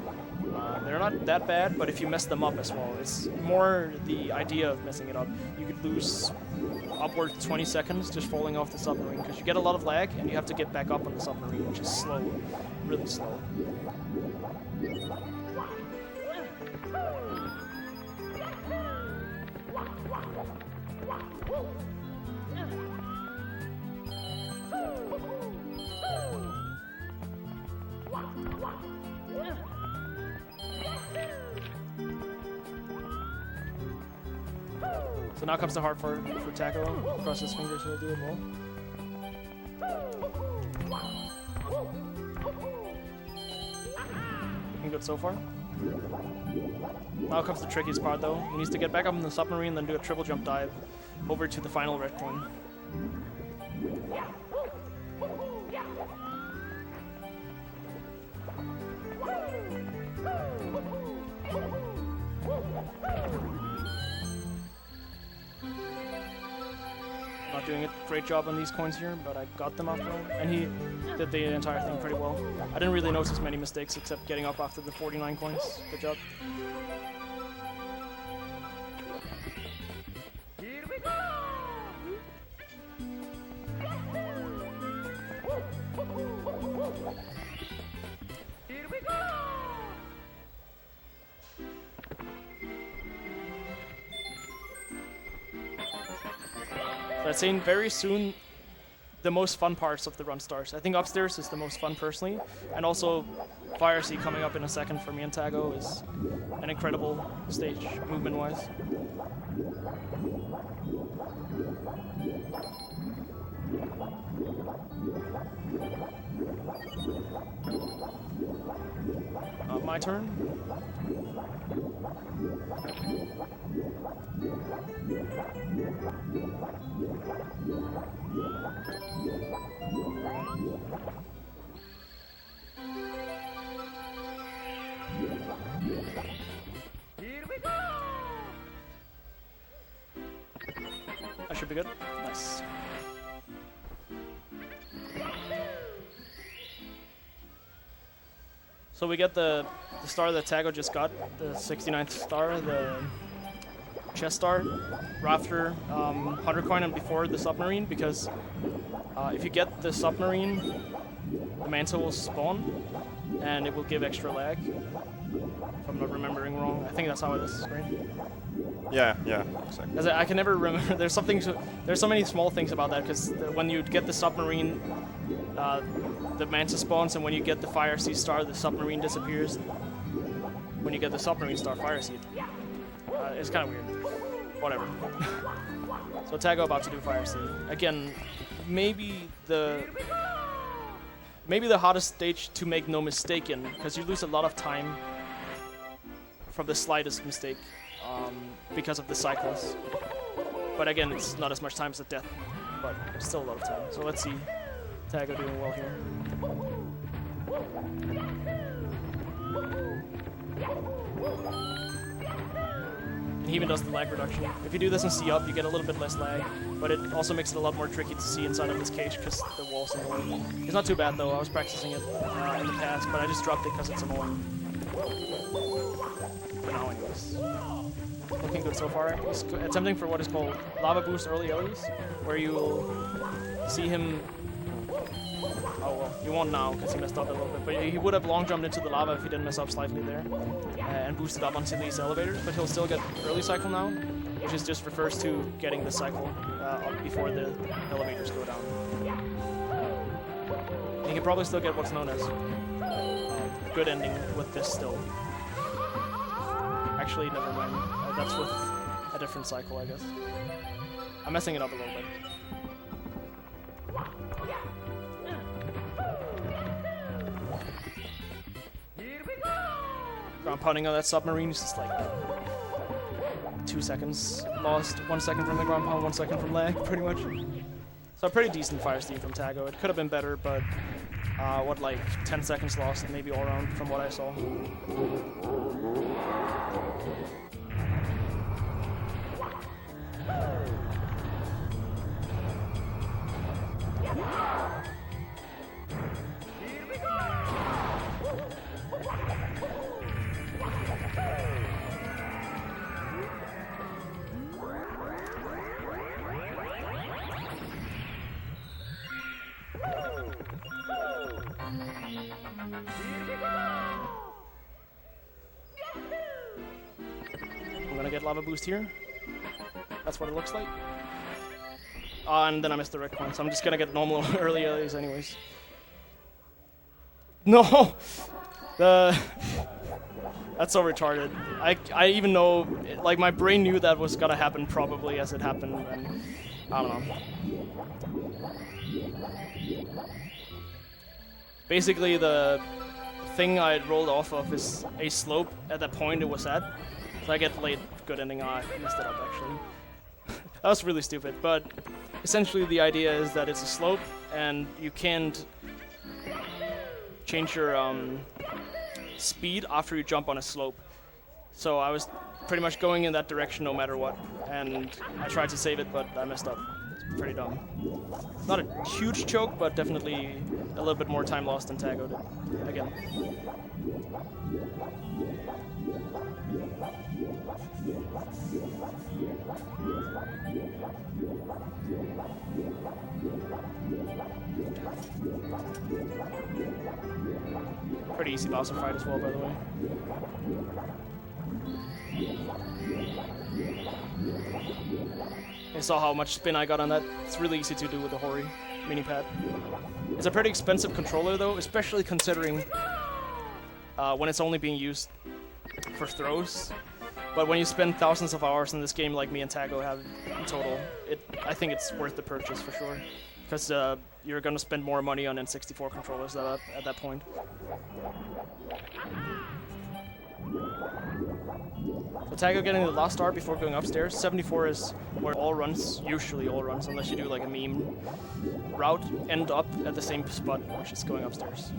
They're not that bad, but if you mess them up as well, it's more the idea of messing it up. You could lose upwards 20 seconds just falling off the submarine, because you get a lot of lag and you have to get back up on the submarine, which is slow, really slow. So now comes the hard part for Taggo. Cross his fingers, he'll do it well. Looking good so far. Now comes the trickiest part though. He needs to get back up in the submarine, then do a triple jump dive over to the final red coin. Not doing a great job on these coins here, but I got them after all. And he did the entire thing pretty well. I didn't really notice many mistakes except getting up after the 49 coins. Good job. Here we go! Here we go! So I'd say very soon the most fun parts of the run starts. I think upstairs is the most fun personally, and also Fire Sea coming up in a second for me and Taggo is an incredible stage movement-wise. My turn. Here we go! That should be good. Nice. So we get the star that Taggo just got, the 69th star, the chest star, after 100 coin and before the submarine, because if you get the submarine, the Manta will spawn, and it will give extra lag, if I'm not remembering wrong. I think that's how it is, right? Yeah, exactly. As I can never remember. There's so many small things about that, because when you get the submarine, the Manta spawns, and when you get the Fire Sea star, the submarine disappears. When you get the submarine star, Fire Sea. It's kind of weird. Whatever. So Taggo about to do Fire Sea. Again, maybe the hottest stage to make no mistake in, because you lose a lot of time from the slightest mistake because of the cycles. But again, it's not as much time as a death, but still a lot of time. So let's see Taggo doing well here. And he even does the lag reduction. If you do this in C up, you get a little bit less lag, but it also makes it a lot more tricky to see inside of this cage because the wall's in the way. It's not too bad though, I was practicing it in the past, but I just dropped it because it's annoying. For now anyways. Looking good so far. He's attempting for what is called lava boost early Ellie's, where you will see him. Oh well, you won't now because he messed up a little bit, but he would have long jumped into the lava if he didn't mess up slightly there, and boosted up onto these elevators, but he'll still get early cycle now, which is just refers to getting the cycle up before the elevators go down. And he can probably still get what's known as good ending with this still. Actually, never mind. That's with a different cycle, I guess. I'm messing it up a little bit. Ground pounding on that submarine is just like 2 seconds lost, 1 second from the ground pound, 1 second from lag, pretty much. So a pretty decent fire steam from Taggo. It could have been better, but What, like 10 seconds lost, maybe all around from what I saw. Here we go! I'm gonna get lava boost here. That's what it looks like. And then I missed the red coin, so I'm just gonna get normal early earlies anyways. No! That's so retarded. I even know, like, my brain knew that was gonna happen probably as it happened, and I don't know. Basically, the thing I rolled off of is a slope at that point it was at. So I get late good ending. I messed it up actually. That was really stupid, but essentially the idea is that it's a slope and you can't change your speed after you jump on a slope. So I was pretty much going in that direction no matter what, and I tried to save it, but I messed up. It's pretty dumb. Not a huge choke, but definitely a little bit more time lost than Taggo did. Again. Pretty easy Bowser fight as well, by the way. You saw how much spin I got on that. It's really easy to do with the Hori mini pad. It's a pretty expensive controller though, especially considering when it's only being used for throws. But when you spend thousands of hours in this game like me and Taggo have in total, I think it's worth the purchase for sure. Because you're gonna spend more money on N64 controllers at that point. So Taggo getting the last star before going upstairs. 74 is where usually all runs, unless you do like a meme route, end up at the same spot, which is going upstairs.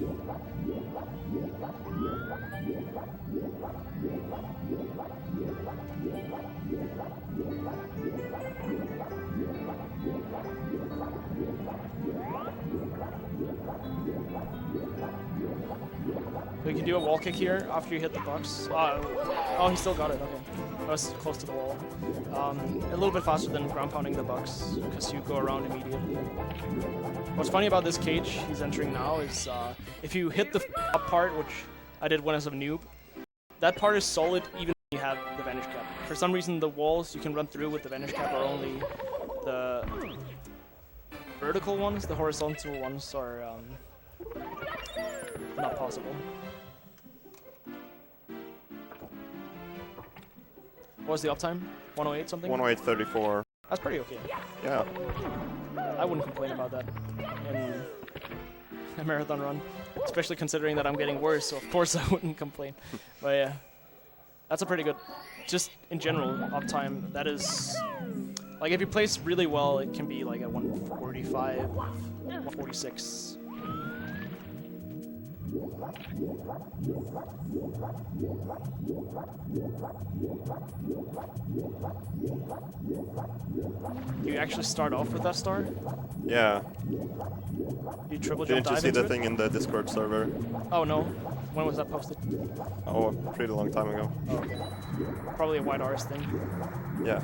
So you can do a wall kick here after you hit the box. Oh, he still got it, okay. I was close to the wall. A little bit faster than ground pounding the box, because you go around immediately. What's funny about this cage he's entering now is if you hit the up part, which I did when I was a noob, that part is solid even when you have the vanish cap. For some reason the walls you can run through with the vanish cap are only the vertical ones, the horizontal ones are not possible. What was the uptime? 108 something? 108.34. That's pretty okay. Yeah. I wouldn't complain about that in a marathon run. Especially considering that I'm getting worse, so of course I wouldn't complain. But yeah. That's a pretty good, just in general, uptime. That is, like if you place really well, it can be like a 145, 146. Do you actually start off with that star? Yeah. You triple jump Didn't you dive see into the it? thing in the Discord server? Oh no. When was that posted? Oh, a pretty long time ago. Oh, okay. Probably a white R's thing. Yeah.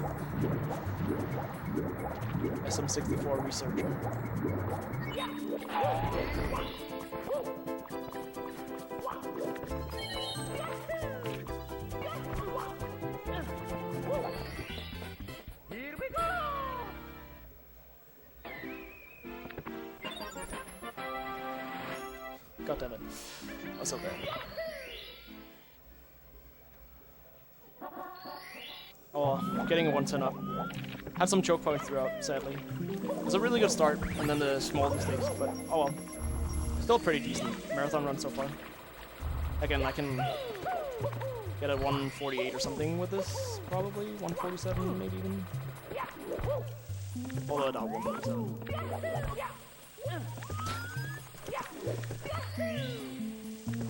SM64 researcher. Here we go! God damn it. That's so bad. Oh, getting a 110 up. Had some choke points throughout, sadly. It was a really good start, and then the small mistakes, but oh well. Still pretty decent marathon run so far. Again, I can get a 148 or something with this, probably. 147, maybe even. Although I doubt 147.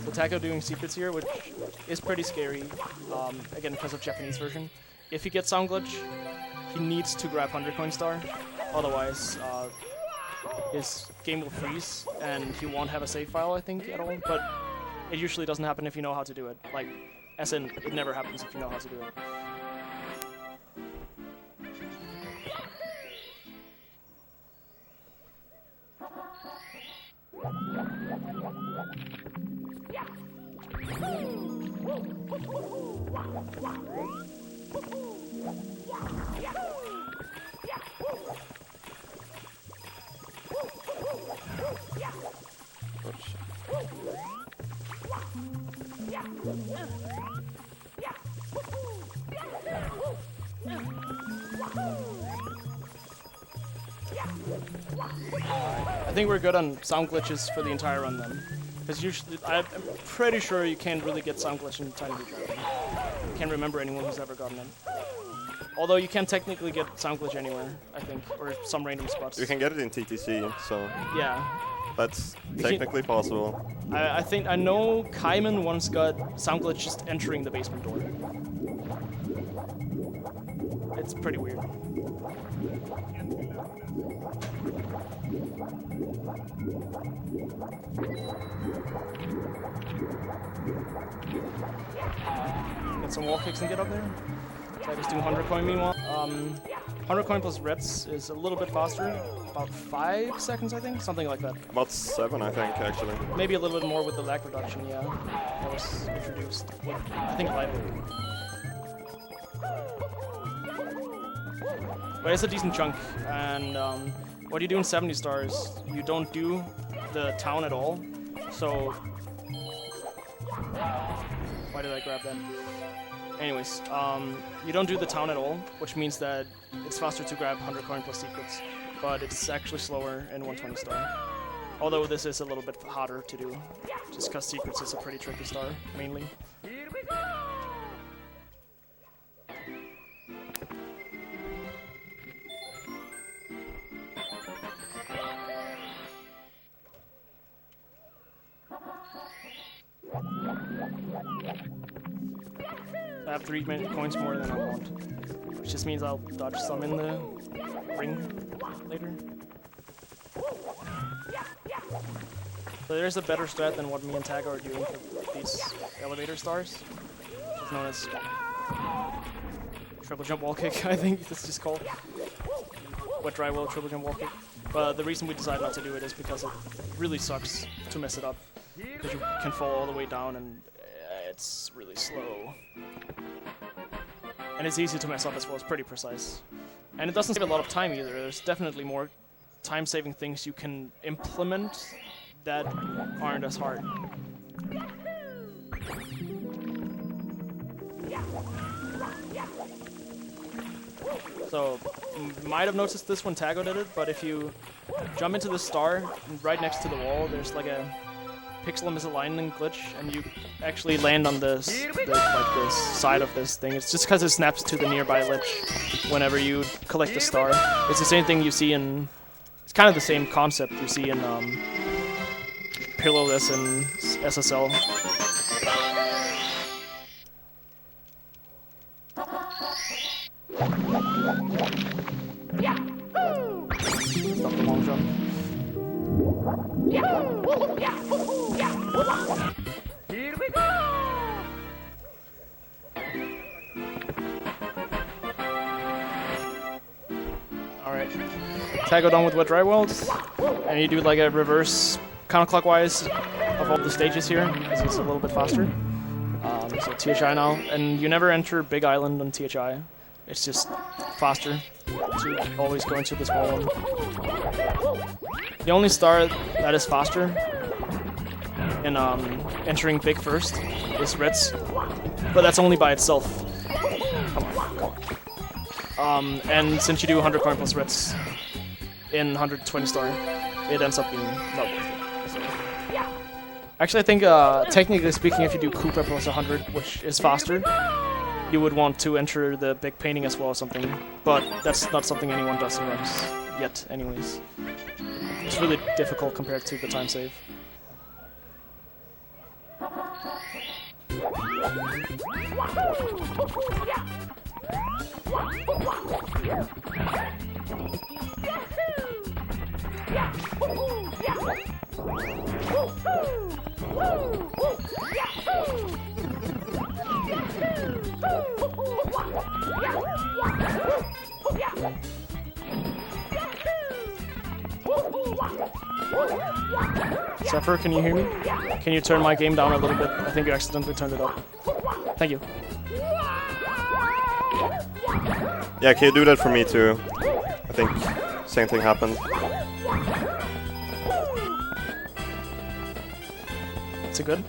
So Taggo doing secrets here, which is pretty scary, again because of Japanese version. If he gets Sound Glitch, he needs to grab 100 coin star, otherwise his game will freeze and he won't have a save file, I think, at all. But it usually doesn't happen if you know how to do it. Like, as in, it never happens if you know how to do it. I think we're good on sound glitches for the entire run then. Because usually, I'm pretty sure you can't really get sound glitch in Tiny Dragon. I can't remember anyone who's ever gotten it. Although you can technically get sound glitch anywhere, I think, or some random spots. You can get it in TTC, so yeah, that's technically possible. I know Kaiman once got sound glitch just entering the basement door. It's pretty weird. Get some wall kicks and get up there. So I just do 100 coin meanwhile. 100 coin plus Reds is a little bit faster. About 5 seconds, I think? Something like that. About 7, I think, actually. Maybe a little bit more with the lag reduction, yeah. That was introduced with, I think, light lag. But it's a decent chunk, and what you do in 70 stars, you don't do the town at all. So, why did I grab that? Anyways, you don't do the town at all, which means that it's faster to grab 100 coin plus secrets, but it's actually slower in 120 star. Although this is a little bit harder to do, just because secrets is a pretty tricky star, mainly. Here we go! I have 3 coins more than I want, which just means I'll dodge some in the ring later. So there's a better strat than what me and Taggo are doing for these elevator stars, which is known as triple jump wall kick, I think this is called. Wet dry wall triple jump wall kick. But the reason we decided not to do it is because it really sucks to mess it up, because you can fall all the way down and it's really slow. And it's easy to mess up as well, it's pretty precise. And it doesn't save a lot of time either, there's definitely more time-saving things you can implement that aren't as hard. So, you might have noticed this when Taggo did it, but if you jump into the star right next to the wall, there's like a pixel misalignment glitch, and you actually land on this, this side of this thing. It's just because it snaps to the nearby ledge whenever you collect the star. It's the same thing you see in... It's kind of the same concept you see in Pillarless and SSL. Stop the long jump. Here we go! Alright. Taggo done with wet dry welds, and you do like a reverse counterclockwise of all the stages here, because it's a little bit faster. So THI now, and you never enter Big Island on THI. It's just faster to always go into the small one. The only star that is faster in entering Big first is Reds, but that's only by itself. Come on. And since you do 100 coin plus Reds in 120 star, it ends up being not worth it. Actually, I think, technically speaking, if you do Koopa plus 100, which is faster, you would want to enter the big painting as well or something. But that's not something anyone does in runs yet, anyways. It's really difficult compared to the time save. Zephyr, can you hear me? Can you turn my game down a little bit? I think you accidentally turned it up. Thank you. Yeah, can you do that for me too? I think same thing happened. Is it good?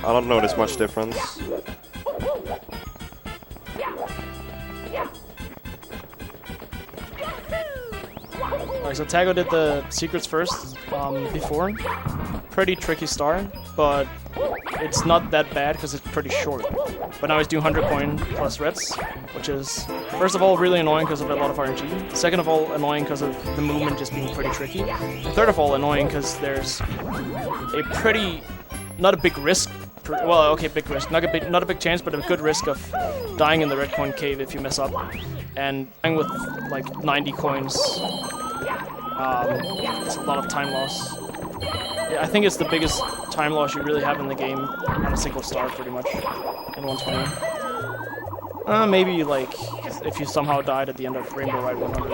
I don't notice much difference. Alright, so Taggo did the secrets first before. Pretty tricky start, but it's not that bad because it's pretty short. But now he's doing 100 coin plus reds, which is, first of all, really annoying because of a lot of RNG. Second of all, annoying because of the movement just being pretty tricky. And third of all, annoying because there's a pretty, not a big risk, well, okay, big risk, not a big chance, but a good risk of dying in the red coin cave if you mess up. And dying with like 90 coins, it's a lot of time loss. Yeah, I think it's the biggest time loss you really have in the game on a single star, pretty much, in 120. Maybe like if you somehow died at the end of Rainbow Ride 100.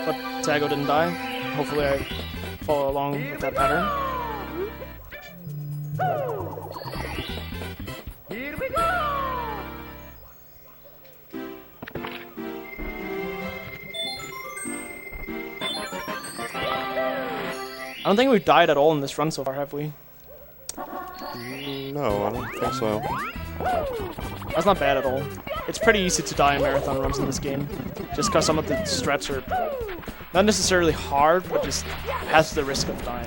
But Taggo didn't die. Hopefully I follow along with that pattern. Here we go! I don't think we've died at all in this run so far, have we? No, I don't think so. That's not bad at all. It's pretty easy to die in marathon runs in this game, just because some of the strats are not necessarily hard, but just has the risk of dying.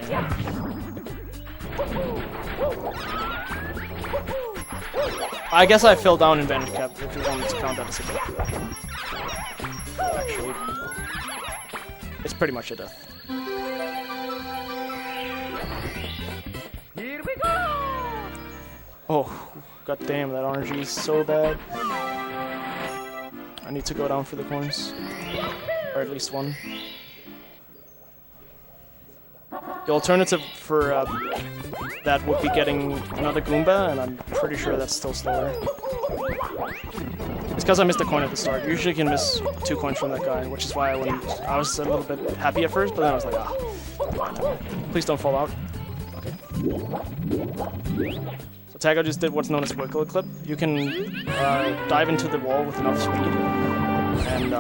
I guess I fell down in Vantage Cap, if you wanted to count that as a death. Actually, it's pretty much a death. Here we go! Oh, god damn, that RNG is so bad. I need to go down for the coins. Or at least one. The alternative for that would be getting another Goomba, and I'm pretty sure that's still slower. It's because I missed a coin at the start. You usually can miss 2 coins from that guy, which is why I was a little bit happy at first, but then I was like, ah, please don't fall out. Okay. So Taggo just did what's known as Wickle Clip. You can dive into the wall with enough speed, and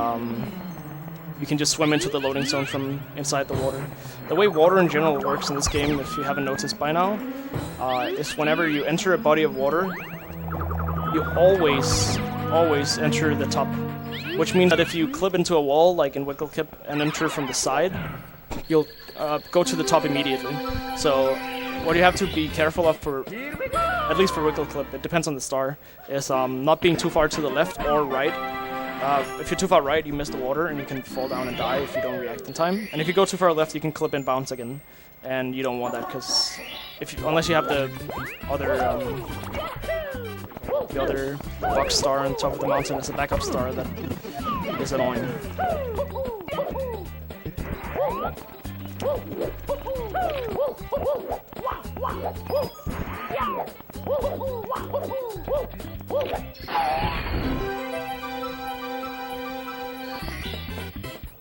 you can just swim into the loading zone from inside the water. The way water in general works in this game, if you haven't noticed by now, is whenever you enter a body of water, you always enter the top. Which means that if you clip into a wall, like in Wickle Clip, and enter from the side, you'll go to the top immediately. So what you have to be careful of, for at least for Wickle Clip, it depends on the star, is not being too far to the left or right. If you're too far right, you miss the water and you can fall down and die if you don't react in time. And if you go too far left, you can clip and bounce again, and you don't want that because unless you have the other box star on top of the mountain as a backup star, that is annoying.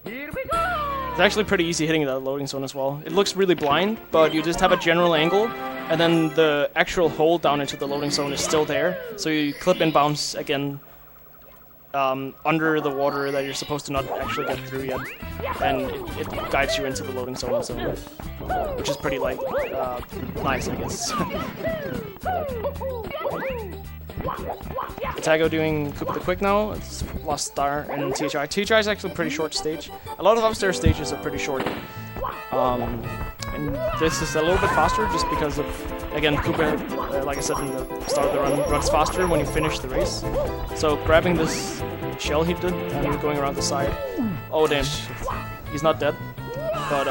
Here we go! It's actually pretty easy hitting that loading zone as well. It looks really blind, but you just have a general angle, and then the actual hole down into the loading zone is still there. So you clip and bounce again under the water that you're supposed to not actually get through yet, and it guides you into the loading zone, which is pretty like nice, I guess. Taggo doing Koopa the Quick now. It's lost star and THI. THI is actually a pretty short stage. A lot of upstairs stages are pretty short. And this is a little bit faster just because of, again, Koopa like I said in the start of the run, runs faster when you finish the race. So grabbing this shell he did and going around the side. Oh damn, he's not dead, but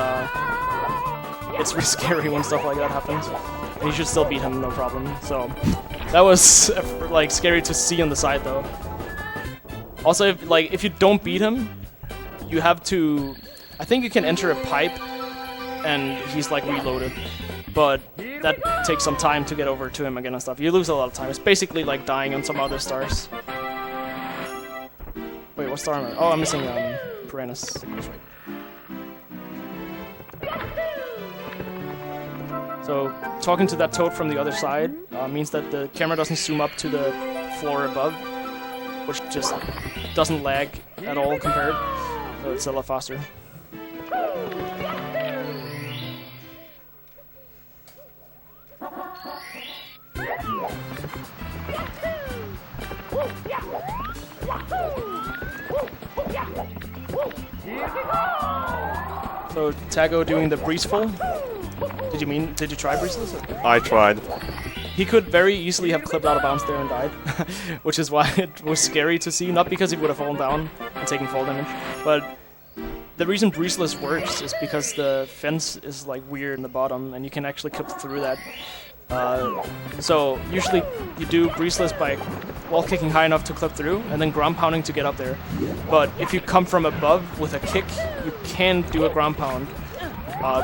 it's really scary when stuff like that happens. And you should still beat him, no problem. So that was like scary to see on the side though. Also, if you don't beat him, you have to. I think you can enter a pipe, and he's like reloaded. But that takes some time to get over to him again and stuff. You lose a lot of time. It's basically like dying on some other stars. Wait, what star am I? Oh, I'm missing Piranhas. That's right. So talking to that toad from the other side means that the camera doesn't zoom up to the floor above, which just doesn't lag at all compared. So it's a lot faster. So Taggo doing the breezeful. Did you try breezeless? I tried. He could very easily have clipped out of bounds there and died, which is why it was scary to see. Not because he would have fallen down and taken fall damage, but the reason breezeless works is because the fence is like weird in the bottom, and you can actually clip through that. So usually you do breezeless by wall kicking high enough to clip through, and then ground pounding to get up there. But if you come from above with a kick, you can do a ground pound,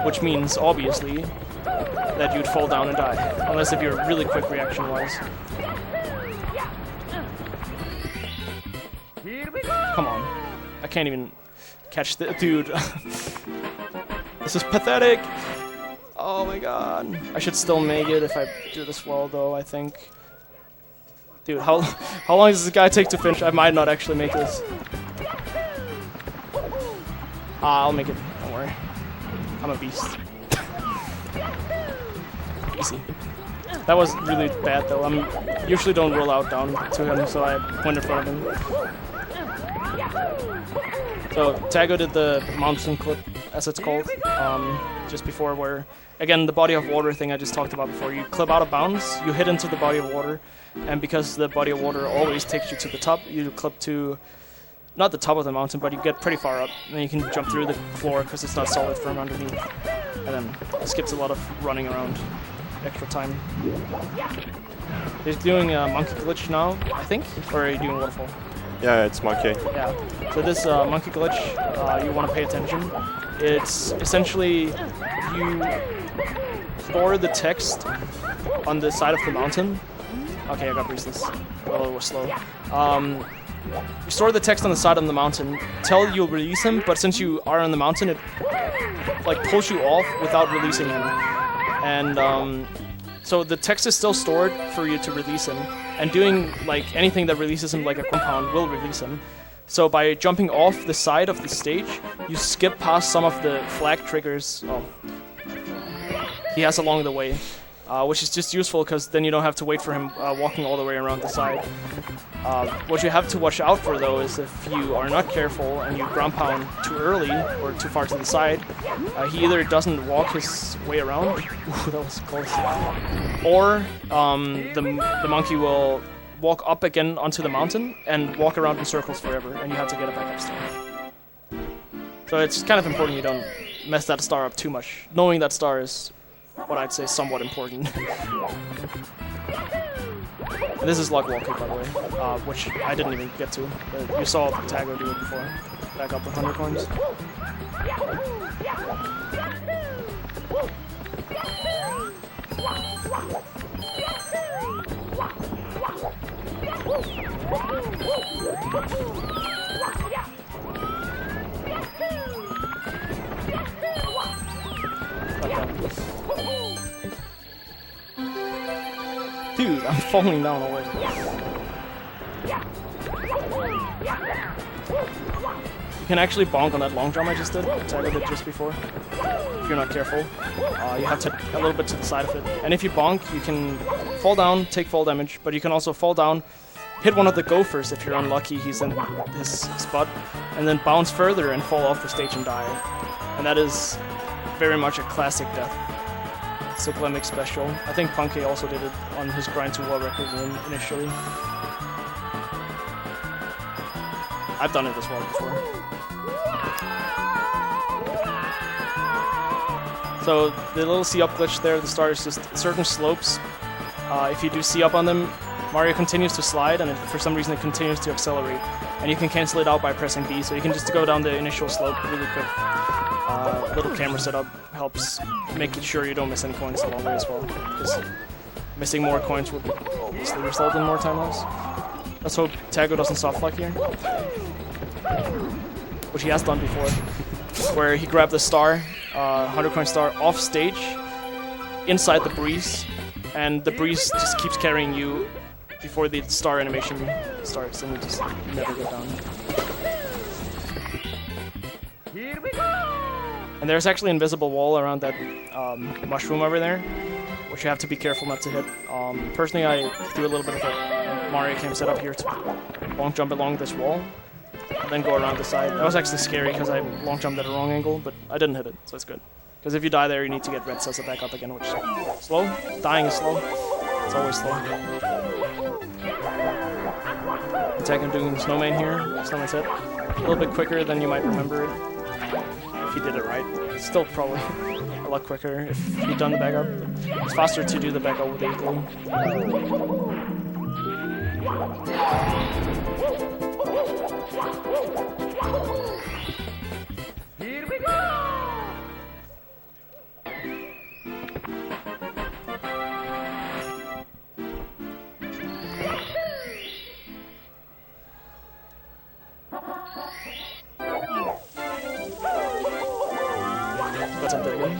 which means obviously that you'd fall down and die, unless if you're really quick reaction-wise. Come on, I can't even catch the dude. This is pathetic. Oh my god. I should still make it if I do this well, though, I think. Dude, how long does this guy take to finish? I might not actually make this. I'll make it. Don't worry. I'm a beast. Easy. That was really bad, though. I usually don't roll out down to him, so I went in front of him. So Taggo did the mountain clip, as it's called, just before, where, again, the body of water thing I just talked about before. You clip out of bounds, you hit into the body of water, and because the body of water always takes you to the top, you clip to, not the top of the mountain, but you get pretty far up, and then you can jump through the floor because it's not solid firm underneath. And then it skips a lot of running around, extra time. He's doing a monkey glitch now, I think, or are you doing waterfall? Yeah, it's monkey. Yeah. So this monkey glitch, you want to pay attention. It's essentially you store the text on the side of the mountain. Okay, I got breezes. Oh, it was slow. You store the text on the side of the mountain till you'll release him, but since you are on the mountain, it like pulls you off without releasing him. And so the text is still stored for you to release him, and doing like anything that releases him like a compound will release him. So by jumping off the side of the stage, you skip past some of the flag triggers he has along the way, which is just useful because then you don't have to wait for him walking all the way around the side. What you have to watch out for, though, is if you are not careful and you ground pound too early or too far to the side, he either doesn't walk his way around, ooh, that was close, or the monkey will walk up again onto the mountain and walk around in circles forever, and you have to get it back upstairs. So it's kind of important you don't mess that star up too much, knowing that star is what I'd say somewhat important. And this is log wall kick, by the way, which I didn't even get to. But you saw Taggo do it before. Back up with 100 coins. Dude, I'm falling down already. You can actually bonk on that long jump I just did, which I did just before. If you're not careful, you have to a little bit to the side of it. And if you bonk, you can fall down, take fall damage, but you can also fall down, hit one of the gophers if you're unlucky, he's in his spot, and then bounce further and fall off the stage and die. And that is very much a classic death. cyclemic special. I think Punkey also did it on his grind to world record win initially. I've done it as well before. So the little C up glitch there at the start is just certain slopes. If you do C up on them, Mario continues to slide, and for some reason it continues to accelerate. And you can cancel it out by pressing B, so you can just go down the initial slope really quick. Little camera setup helps make sure you don't miss any coins along the way as well, because missing more coins would obviously result in more time loss. Let's hope Taggo doesn't soft lock here, which he has done before, where he grabbed the star, 100 coin star, off stage, inside the breeze, and the breeze just keeps carrying you before the star animation starts, and you just never get down. Here we go! And there's actually an invisible wall around that mushroom over there, which you have to be careful not to hit. Personally, I do a little bit of a Mario Cam setup here to long jump along this wall, and then go around the side. That was actually scary because I long jumped at a wrong angle, but I didn't hit it, so it's good. Because if you die there, you need to get red cells back up again, which is slow. Dying is slow. It's always slow. Attack him doing snowman here. Snowman's hit. A little bit quicker than you might remember it. If you did it right. It's still probably a lot quicker if you'd done the backup. It's faster to do the backup with the equal. Here we go! Let's end it again.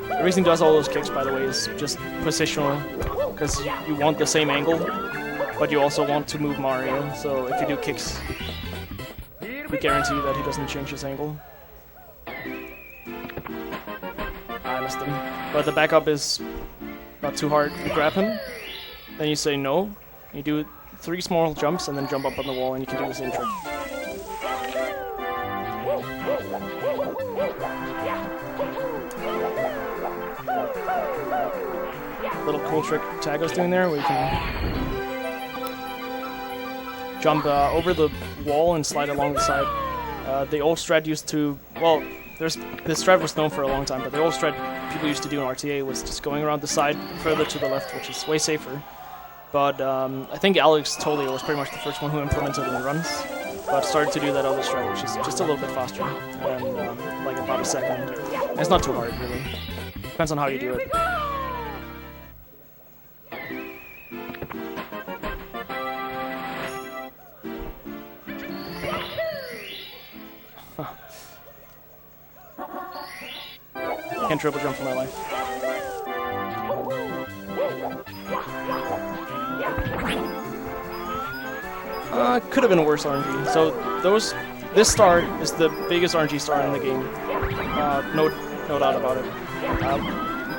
The reason he does all those kicks, by the way, is just positional, because you want the same angle, but you also want to move Mario, so if you do kicks, we guarantee that he doesn't change his angle. I missed him. But the backup is not too hard. You grab him, then you say no, you do 3 small jumps, and then jump up on the wall, and you can do the same trick. Little cool trick Taggo's doing there, where you can jump over the wall and slide along the side. The old strat used to, well, this strat was known for a long time, but the old strat people used to do in RTA was just going around the side further to the left, which is way safer. But I think Alex Tolio was pretty much the first one who implemented it in runs, but started to do that other strat, which is just a little bit faster, and like about a second. And it's not too hard, really. Depends on how you do it. Can't triple jump for my life. Could have been a worse RNG. So this star is the biggest RNG star in the game. No doubt about it.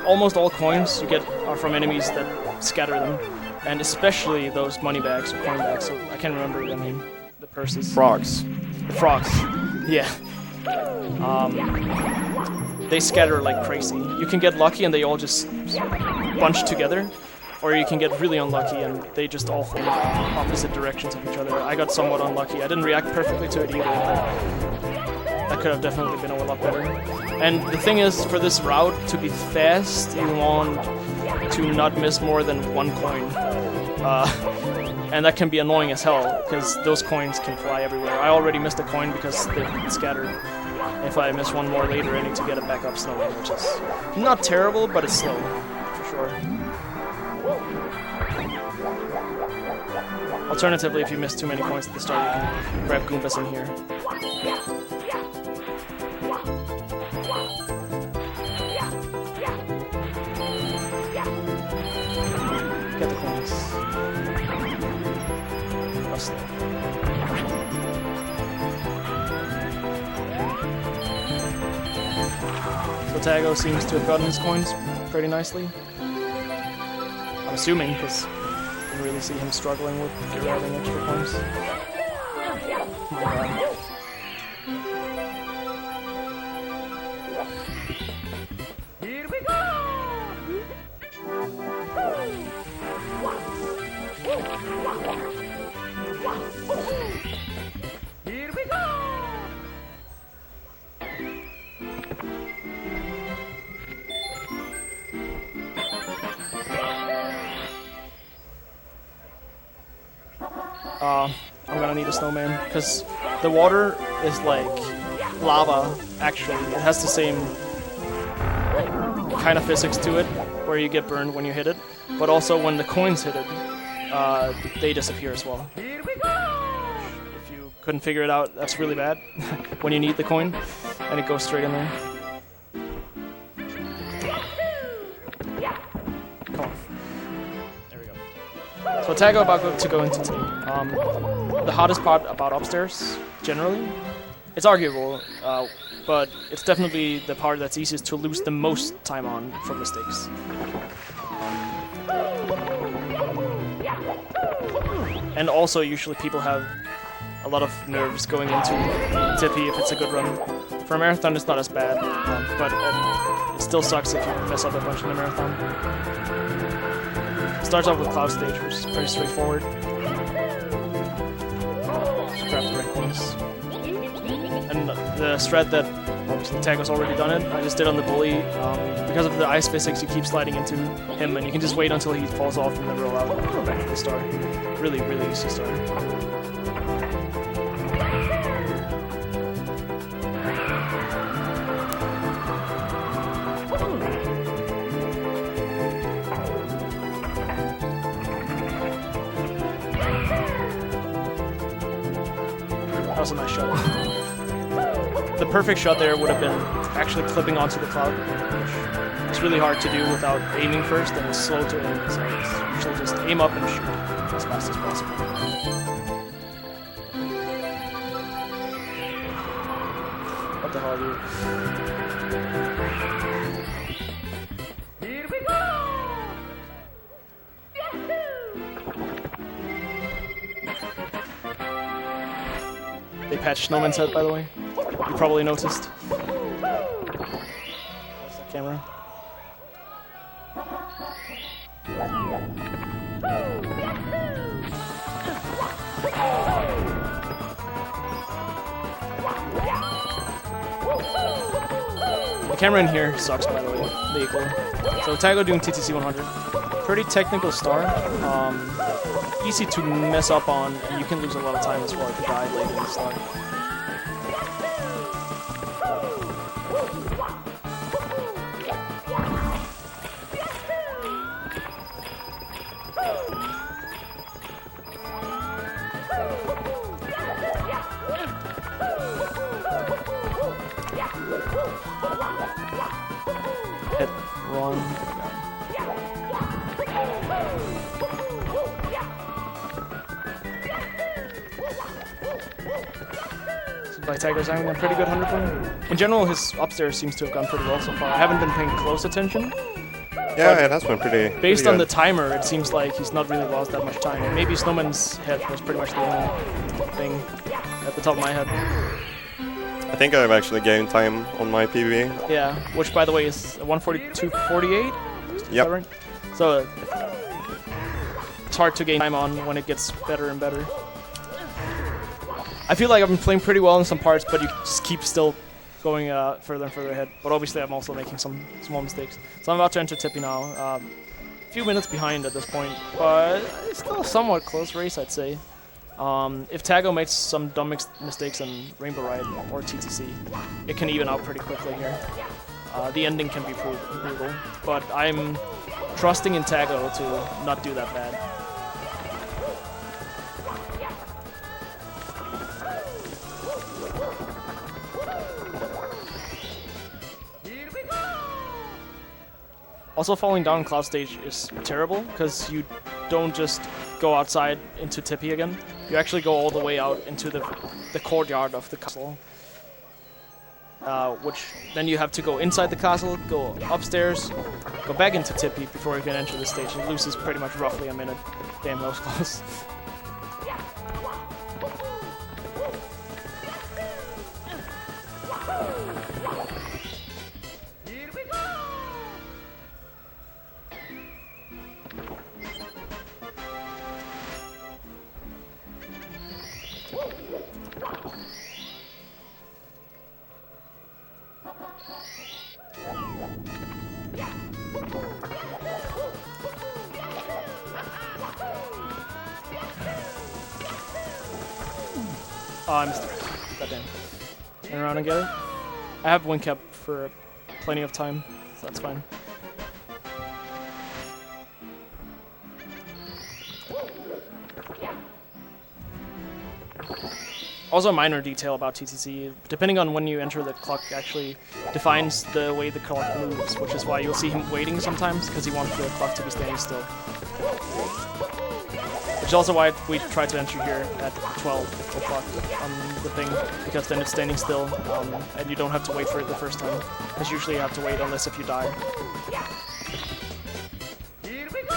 Almost all coins you get are from enemies that scatter them, and especially those money bags or coin bags. So I can't remember the name. The purses. Frogs. The frogs. Yeah. They scatter like crazy. You can get lucky and they all just bunch together, or you can get really unlucky and they just all fall in opposite directions of each other. I got somewhat unlucky. I didn't react perfectly to it either, but that could have definitely been a lot better. And the thing is, for this route to be fast, you want to not miss more than 1 coin. And that can be annoying as hell, because those coins can fly everywhere. I already missed a coin because they scattered. If I miss one more later, I need to get a backup snowman, which is not terrible, but it's slow, for sure. Alternatively, if you miss too many coins at the start, you can grab Goombas in here. Get the coins. Oh, slow. So Taggo seems to have gotten his coins pretty nicely. I'm assuming, because can really see him struggling with grabbing extra points. Oh my god. Here we go! Here we go! I'm gonna need a snowman, because the water is like lava, actually. It has the same kind of physics to it, where you get burned when you hit it, but also when the coins hit it, they disappear as well. Here we go! If you couldn't figure it out, that's really bad. When you need the coin, and it goes straight in there. Come on. There we go. So Taggo about to go into today. The hardest part about upstairs, generally, it's arguable, but it's definitely the part that's easiest to lose the most time on from mistakes. And also, usually people have a lot of nerves going into Tippy if it's a good run. For a marathon, it's not as bad, but it still sucks if you mess up a bunch in the marathon. It starts off with Cloud Stage, which is pretty straightforward. Just grab the right points. And the strat that, obviously Taggo's already done it, I just did on the bully. Because of the ice physics, you keep sliding into him, and you can just wait until he falls off and then roll out and go back to the star. Really, really easy start. That was a nice shot. The perfect shot there would have been actually clipping onto the cloud, which is really hard to do without aiming first, and it's slow to aim, so it's usually just aim up and shoot as fast as possible. What the hell are you? Here we go! They patched Snowman's head, by the way. You probably noticed. There's the camera. The camera in here sucks, by the way. The equal. So Taggo doing TTC 100. Pretty technical star. Easy to mess up on, and you can lose a lot of time as well if you die late in the start. Hit, run. By Taggo's having a pretty good 100 point. In general, his upstairs seems to have gone pretty well so far. I haven't been paying close attention. Yeah, it has been pretty. Based on the good. timer, it seems like he's not really lost that much time. Maybe Snowman's head was pretty much the only thing at the top of my head. I think I've actually gained time on my PB. Yeah, which by the way is 142.48. Yep. Right? So it's hard to gain time on when it gets better and better. I feel like I've been playing pretty well in some parts, but you just keep still going further and further ahead. But obviously I'm also making some small mistakes. So I'm about to enter Tippy now. A few minutes behind at this point, but it's still a somewhat close race, I'd say. If Taggo makes some dumb mistakes in Rainbow Ride or TTC, it can even out pretty quickly here. The ending can be brutal, but I'm trusting in Taggo to not do that bad. Also, falling down Cloud Stage is terrible, because you don't just go outside into Tippy again. You actually go all the way out into the courtyard of the castle. which then you have to go inside the castle, go upstairs, go back into Tippy before you can enter the stage. It loses pretty much roughly a minute. Damn, that was close. Here we go! Oh, I missed it. Goddamn. Turn around and get it. I have wing cap for plenty of time, so that's fine. Also, a minor detail about TTC, depending on when you enter the clock, actually defines the way the clock moves, which is why you'll see him waiting sometimes, because he wants the clock to be standing still. Which is also why we try to enter here at 12 o'clock on the thing, because then it's standing still, and you don't have to wait for it the first time, because usually you have to wait unless if you die. Here we go!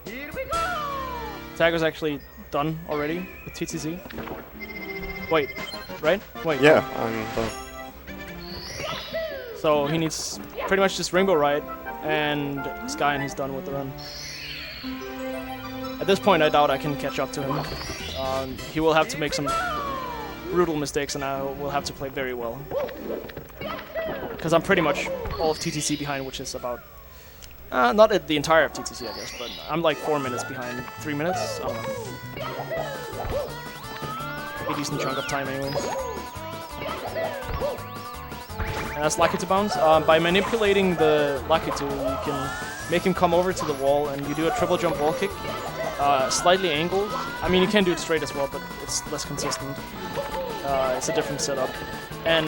Here we go! Taggo's actually done already with TTC. Wait, right? Wait. Yeah, I'm done. So he needs pretty much just Rainbow Ride and Sky, and he's done with the run. At this point, I doubt I can catch up to him. He will have to make some brutal mistakes, and I will have to play very well. Because I'm pretty much all of TTC behind, which is about... not at the entire of TTC, I guess, but I'm like 4 minutes behind. 3 minutes? I don't know. A decent chunk of time anyways. And that's Lakitu bounce. By manipulating the Lakitu, you can make him come over to the wall, and you do a triple jump wall kick. Slightly angled. I mean, you can do it straight as well, but it's less consistent. It's a different setup. And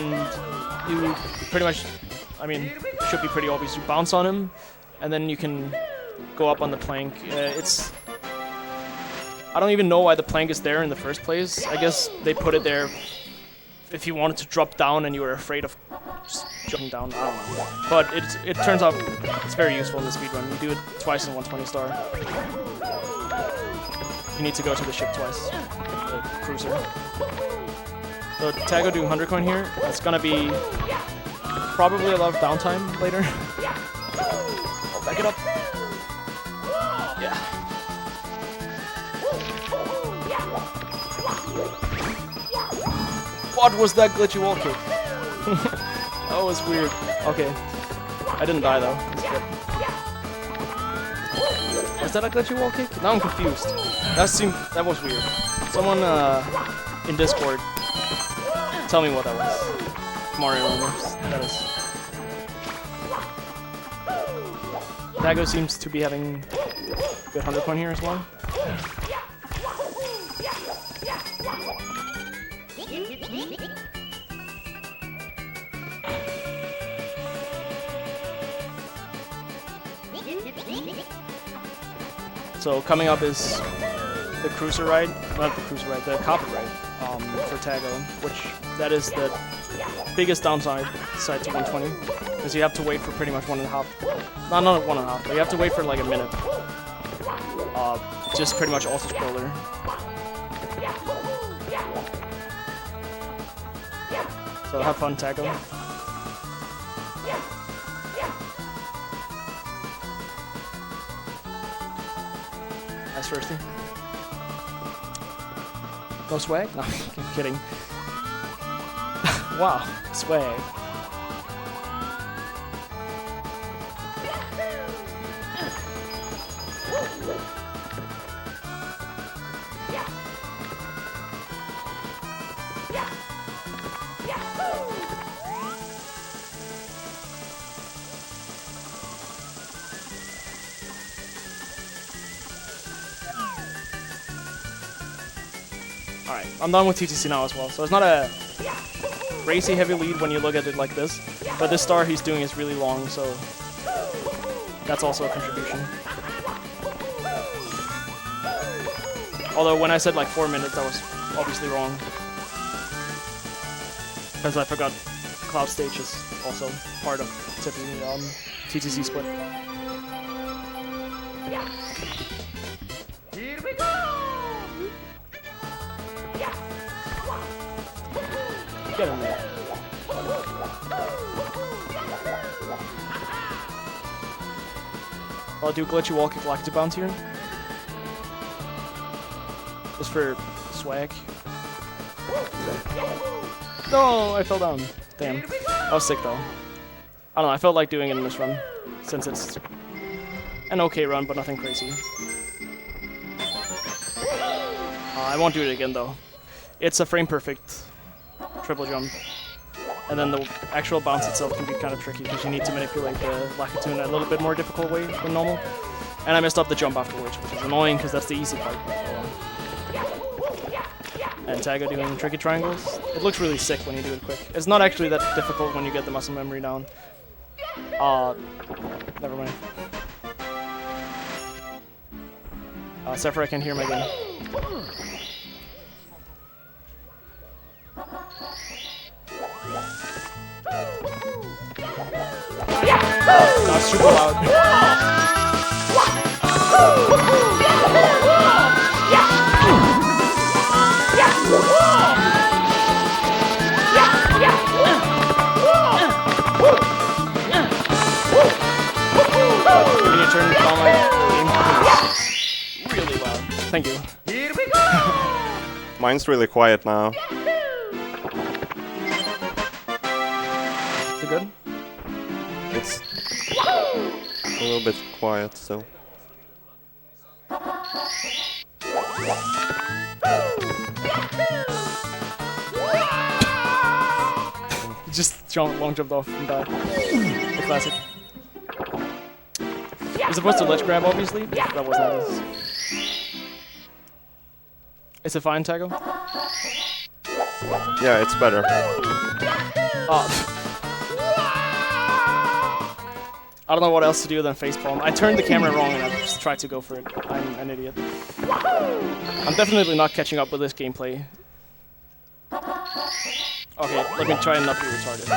you pretty much, I mean, should be pretty obvious. You bounce on him, and then you can go up on the plank. I don't even know why the plank is there in the first place. I guess they put it there if you wanted to drop down and you were afraid of just jumping down. I don't know. But it turns out it's very useful in the speedrun. You do it twice in 120 star. You need to go to the ship twice, the cruiser. So Taggo doing 100 coin here. It's gonna be probably a lot of downtime later. Oh, back it up. Yeah. What was that glitchy wall kick? That was weird. Okay. I didn't die though. That's good. Was that a glitchy wall kick? Now I'm confused. That was weird. Someone in Discord, tell me what that was. Mario rumors. That is. Taggo seems to be having good 100 coin here as well. So coming up is the cruiser ride, not the cruiser ride, the carpet ride for Taggo, which that is the biggest downside to 120, because you have to wait for pretty much 1.5, not 1.5, but you have to wait for like a minute. Just pretty much auto scroller. So have fun, Taggo. Nice firsty. No swag? No, I'm kidding. Wow, swag. Alright, I'm done with TTC now as well. So it's not a crazy heavy lead when you look at it like this. But this star he's doing is really long, so that's also a contribution. Although when I said like 4 minutes, that was obviously wrong. Because I forgot Cloud Stage is also part of typically TTC split. Here we go! Get in there. I'll do glitchy wall kick Galactic Bounce here. Just for swag. No, I fell down. Damn. That was sick though. I don't know, I felt like doing it in this run. Since it's an okay run, but nothing crazy. I won't do it again though. It's a frame perfect triple jump. And then the actual bounce itself can be kind of tricky because you need to manipulate the Lakitu in a little bit more difficult way than normal. And I messed up the jump afterwards, which is annoying because that's the easy part. And Taggo doing tricky triangles. It looks really sick when you do it quick. It's not actually that difficult when you get the muscle memory down. Never mind. Sephiroth, I can't hear my game. Not super loud. Can you turn down my game? Really loud. Thank you. Here we go! Mine's really quiet now. Is it good? It's a little bit quiet still. Just long jumped off and died. The classic. You're supposed to ledge grab, obviously. That wasn't this. Is it fine, Taggo? Yeah, it's better. Oh. I don't know what else to do than facepalm. I turned the camera wrong and I just tried to go for it. I'm an idiot. I'm definitely not catching up with this gameplay. Okay, let me try and not be retarded.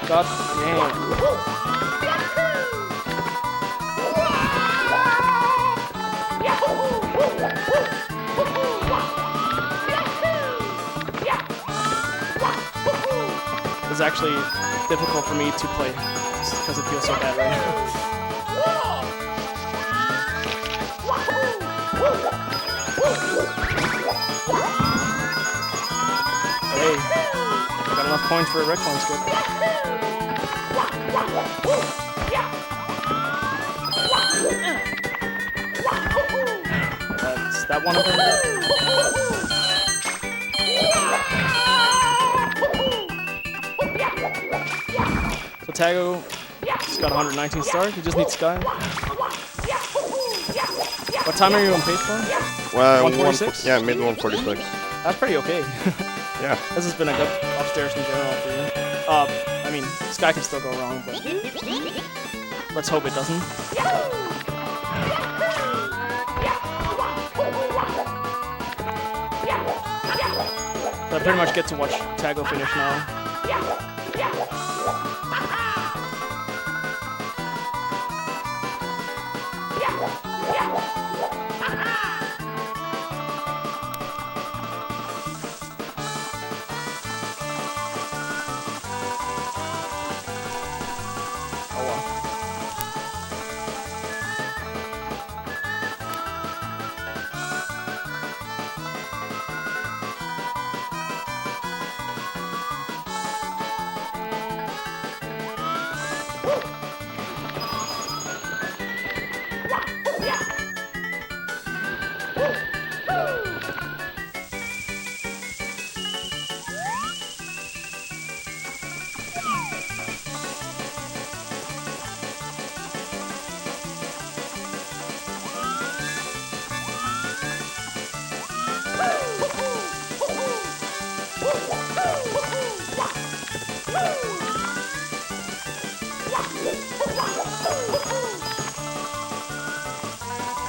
God damn. It's actually difficult for me to play just because it feels so bad right now. Hey, I got enough points for a recon skip. That's that one of them. So Taggo just got 119 stars. He just needs Sky. What time are you on pace for? Well, 146? Yeah, mid 146. That's pretty okay. Yeah. This has been a good upstairs in general for you. I mean, Sky can still go wrong, but let's hope it doesn't. So I pretty much get to watch Taggo finish now.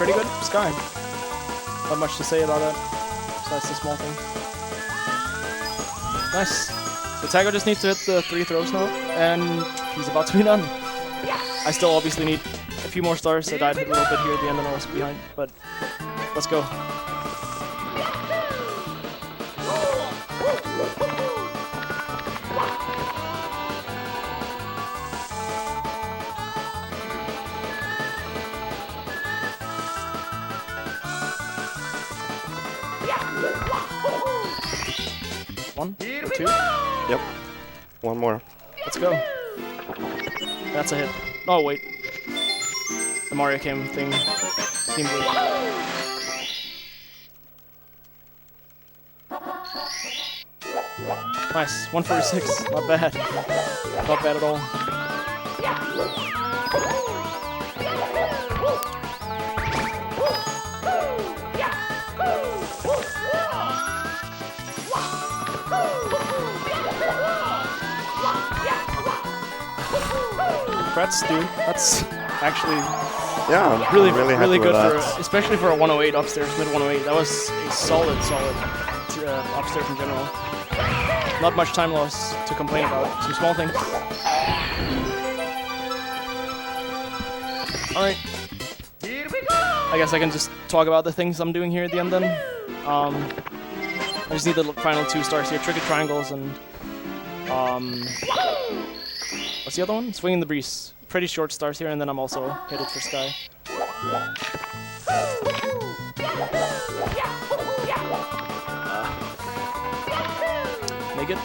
pretty good Sky. Not much to say about that, besides the small thing. Nice. So Taggo just needs to hit the 3 throws now, and he's about to be done. I still obviously need a few more stars. I died a little bit here at the end and I was behind, but let's go. One or two? Yep. One more. Let's go. That's a hit. Oh, wait. The Mario Kim thing seemed weird. Nice. 146. Not bad. Not bad at all. Congrats, dude. That's actually really good for, especially for a 108 upstairs, mid 108. That was a solid upstairs in general. Not much time loss to complain about. Some small things. All right. I guess I can just talk about the things I'm doing here at the end then. I just need the final 2 stars here. Tricky triangles and what's the other one? Swinging the breeze. Pretty short stars here, and then I'm also headed for Sky. Make it.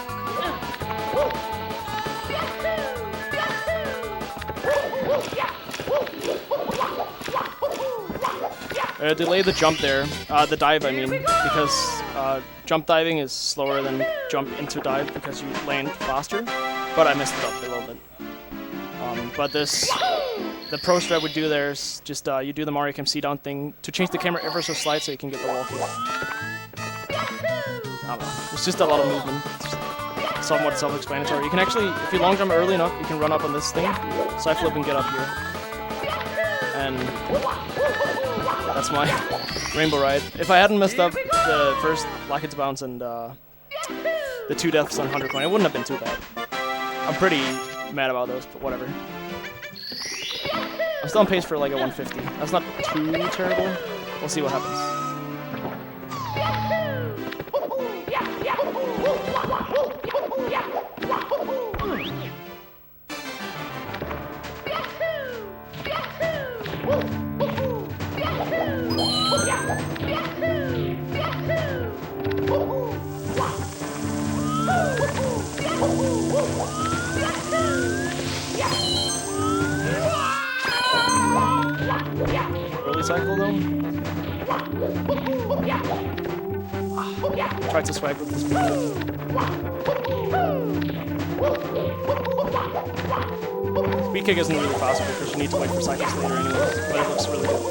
Delay the jump there, the dive I mean, because jump diving is slower than jump into dive because you land faster, but I messed it up a little bit. But the pro strat would do there is just you do the Mario Kim C-down thing to change the camera ever so slight so you can get the wall kick. I don't know, it's just a lot of movement. It's somewhat self-explanatory. You can actually, if you long jump early enough, you can run up on this thing, side flip and get up here. And that's my rainbow ride. If I hadn't messed up the first Like It's Bounce and the 2 deaths on 100 coin, it wouldn't have been too bad. I'm pretty mad about those, but whatever. I'm still on pace for like a 150. That's not too terrible. We'll see what happens. Early cycle though. Tried to swag with this speed kick. Speed kick isn't really fast because you need to wait for cycles later anyways, but it looks really good.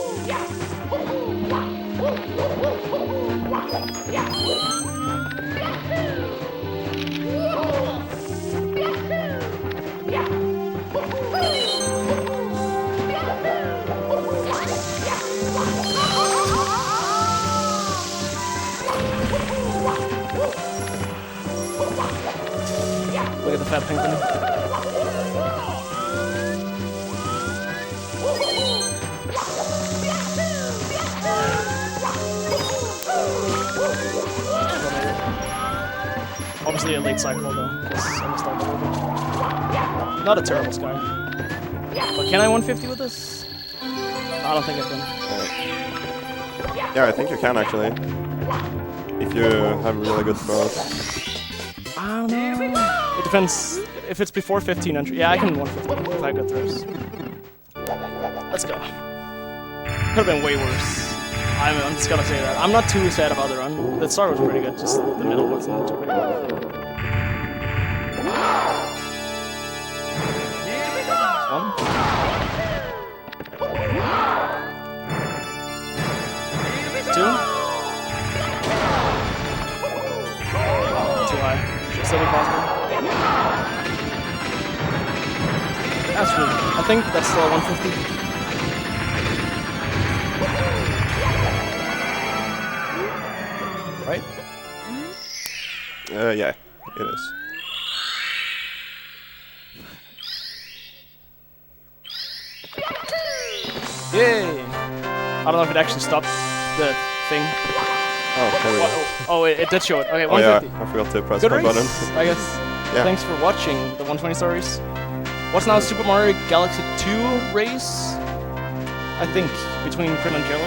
Look at the fat penguin. Obviously a late cycle though, because I missed out a little bit. Not a terrible Sky. But can I 150 with this? I don't think I can. Yeah, I think you can actually. If you have really good throws. I don't know. It depends. If it's before 1500, yeah, I can 150 if I have good throws. Let's go. Could have been way worse. I'm just gonna say that. I'm not too sad about the run. The start was pretty good, just the middle wasn't too pretty good. One. Two. Too high. Should still be possible. That's really. I think that's still 150. Yeah, it is. Yay! I don't know if it actually stopped the thing. Oh, there we go. Oh, it did show it. Okay, Oh yeah, 150. I forgot to press Good my race, button. I guess. Yeah. Thanks for watching the 120 stories. What's now Super Mario Galaxy 2 race? I think between Crim and Jello.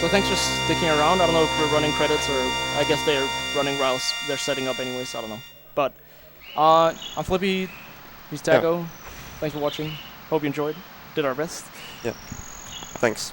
So thanks for sticking around. I don't know if we're running credits or I guess they're running whilst they're setting up anyways. I don't know. But I'm Flippy. He's Taggo. Thanks for watching. Hope you enjoyed. Did our best. Yeah. Thanks.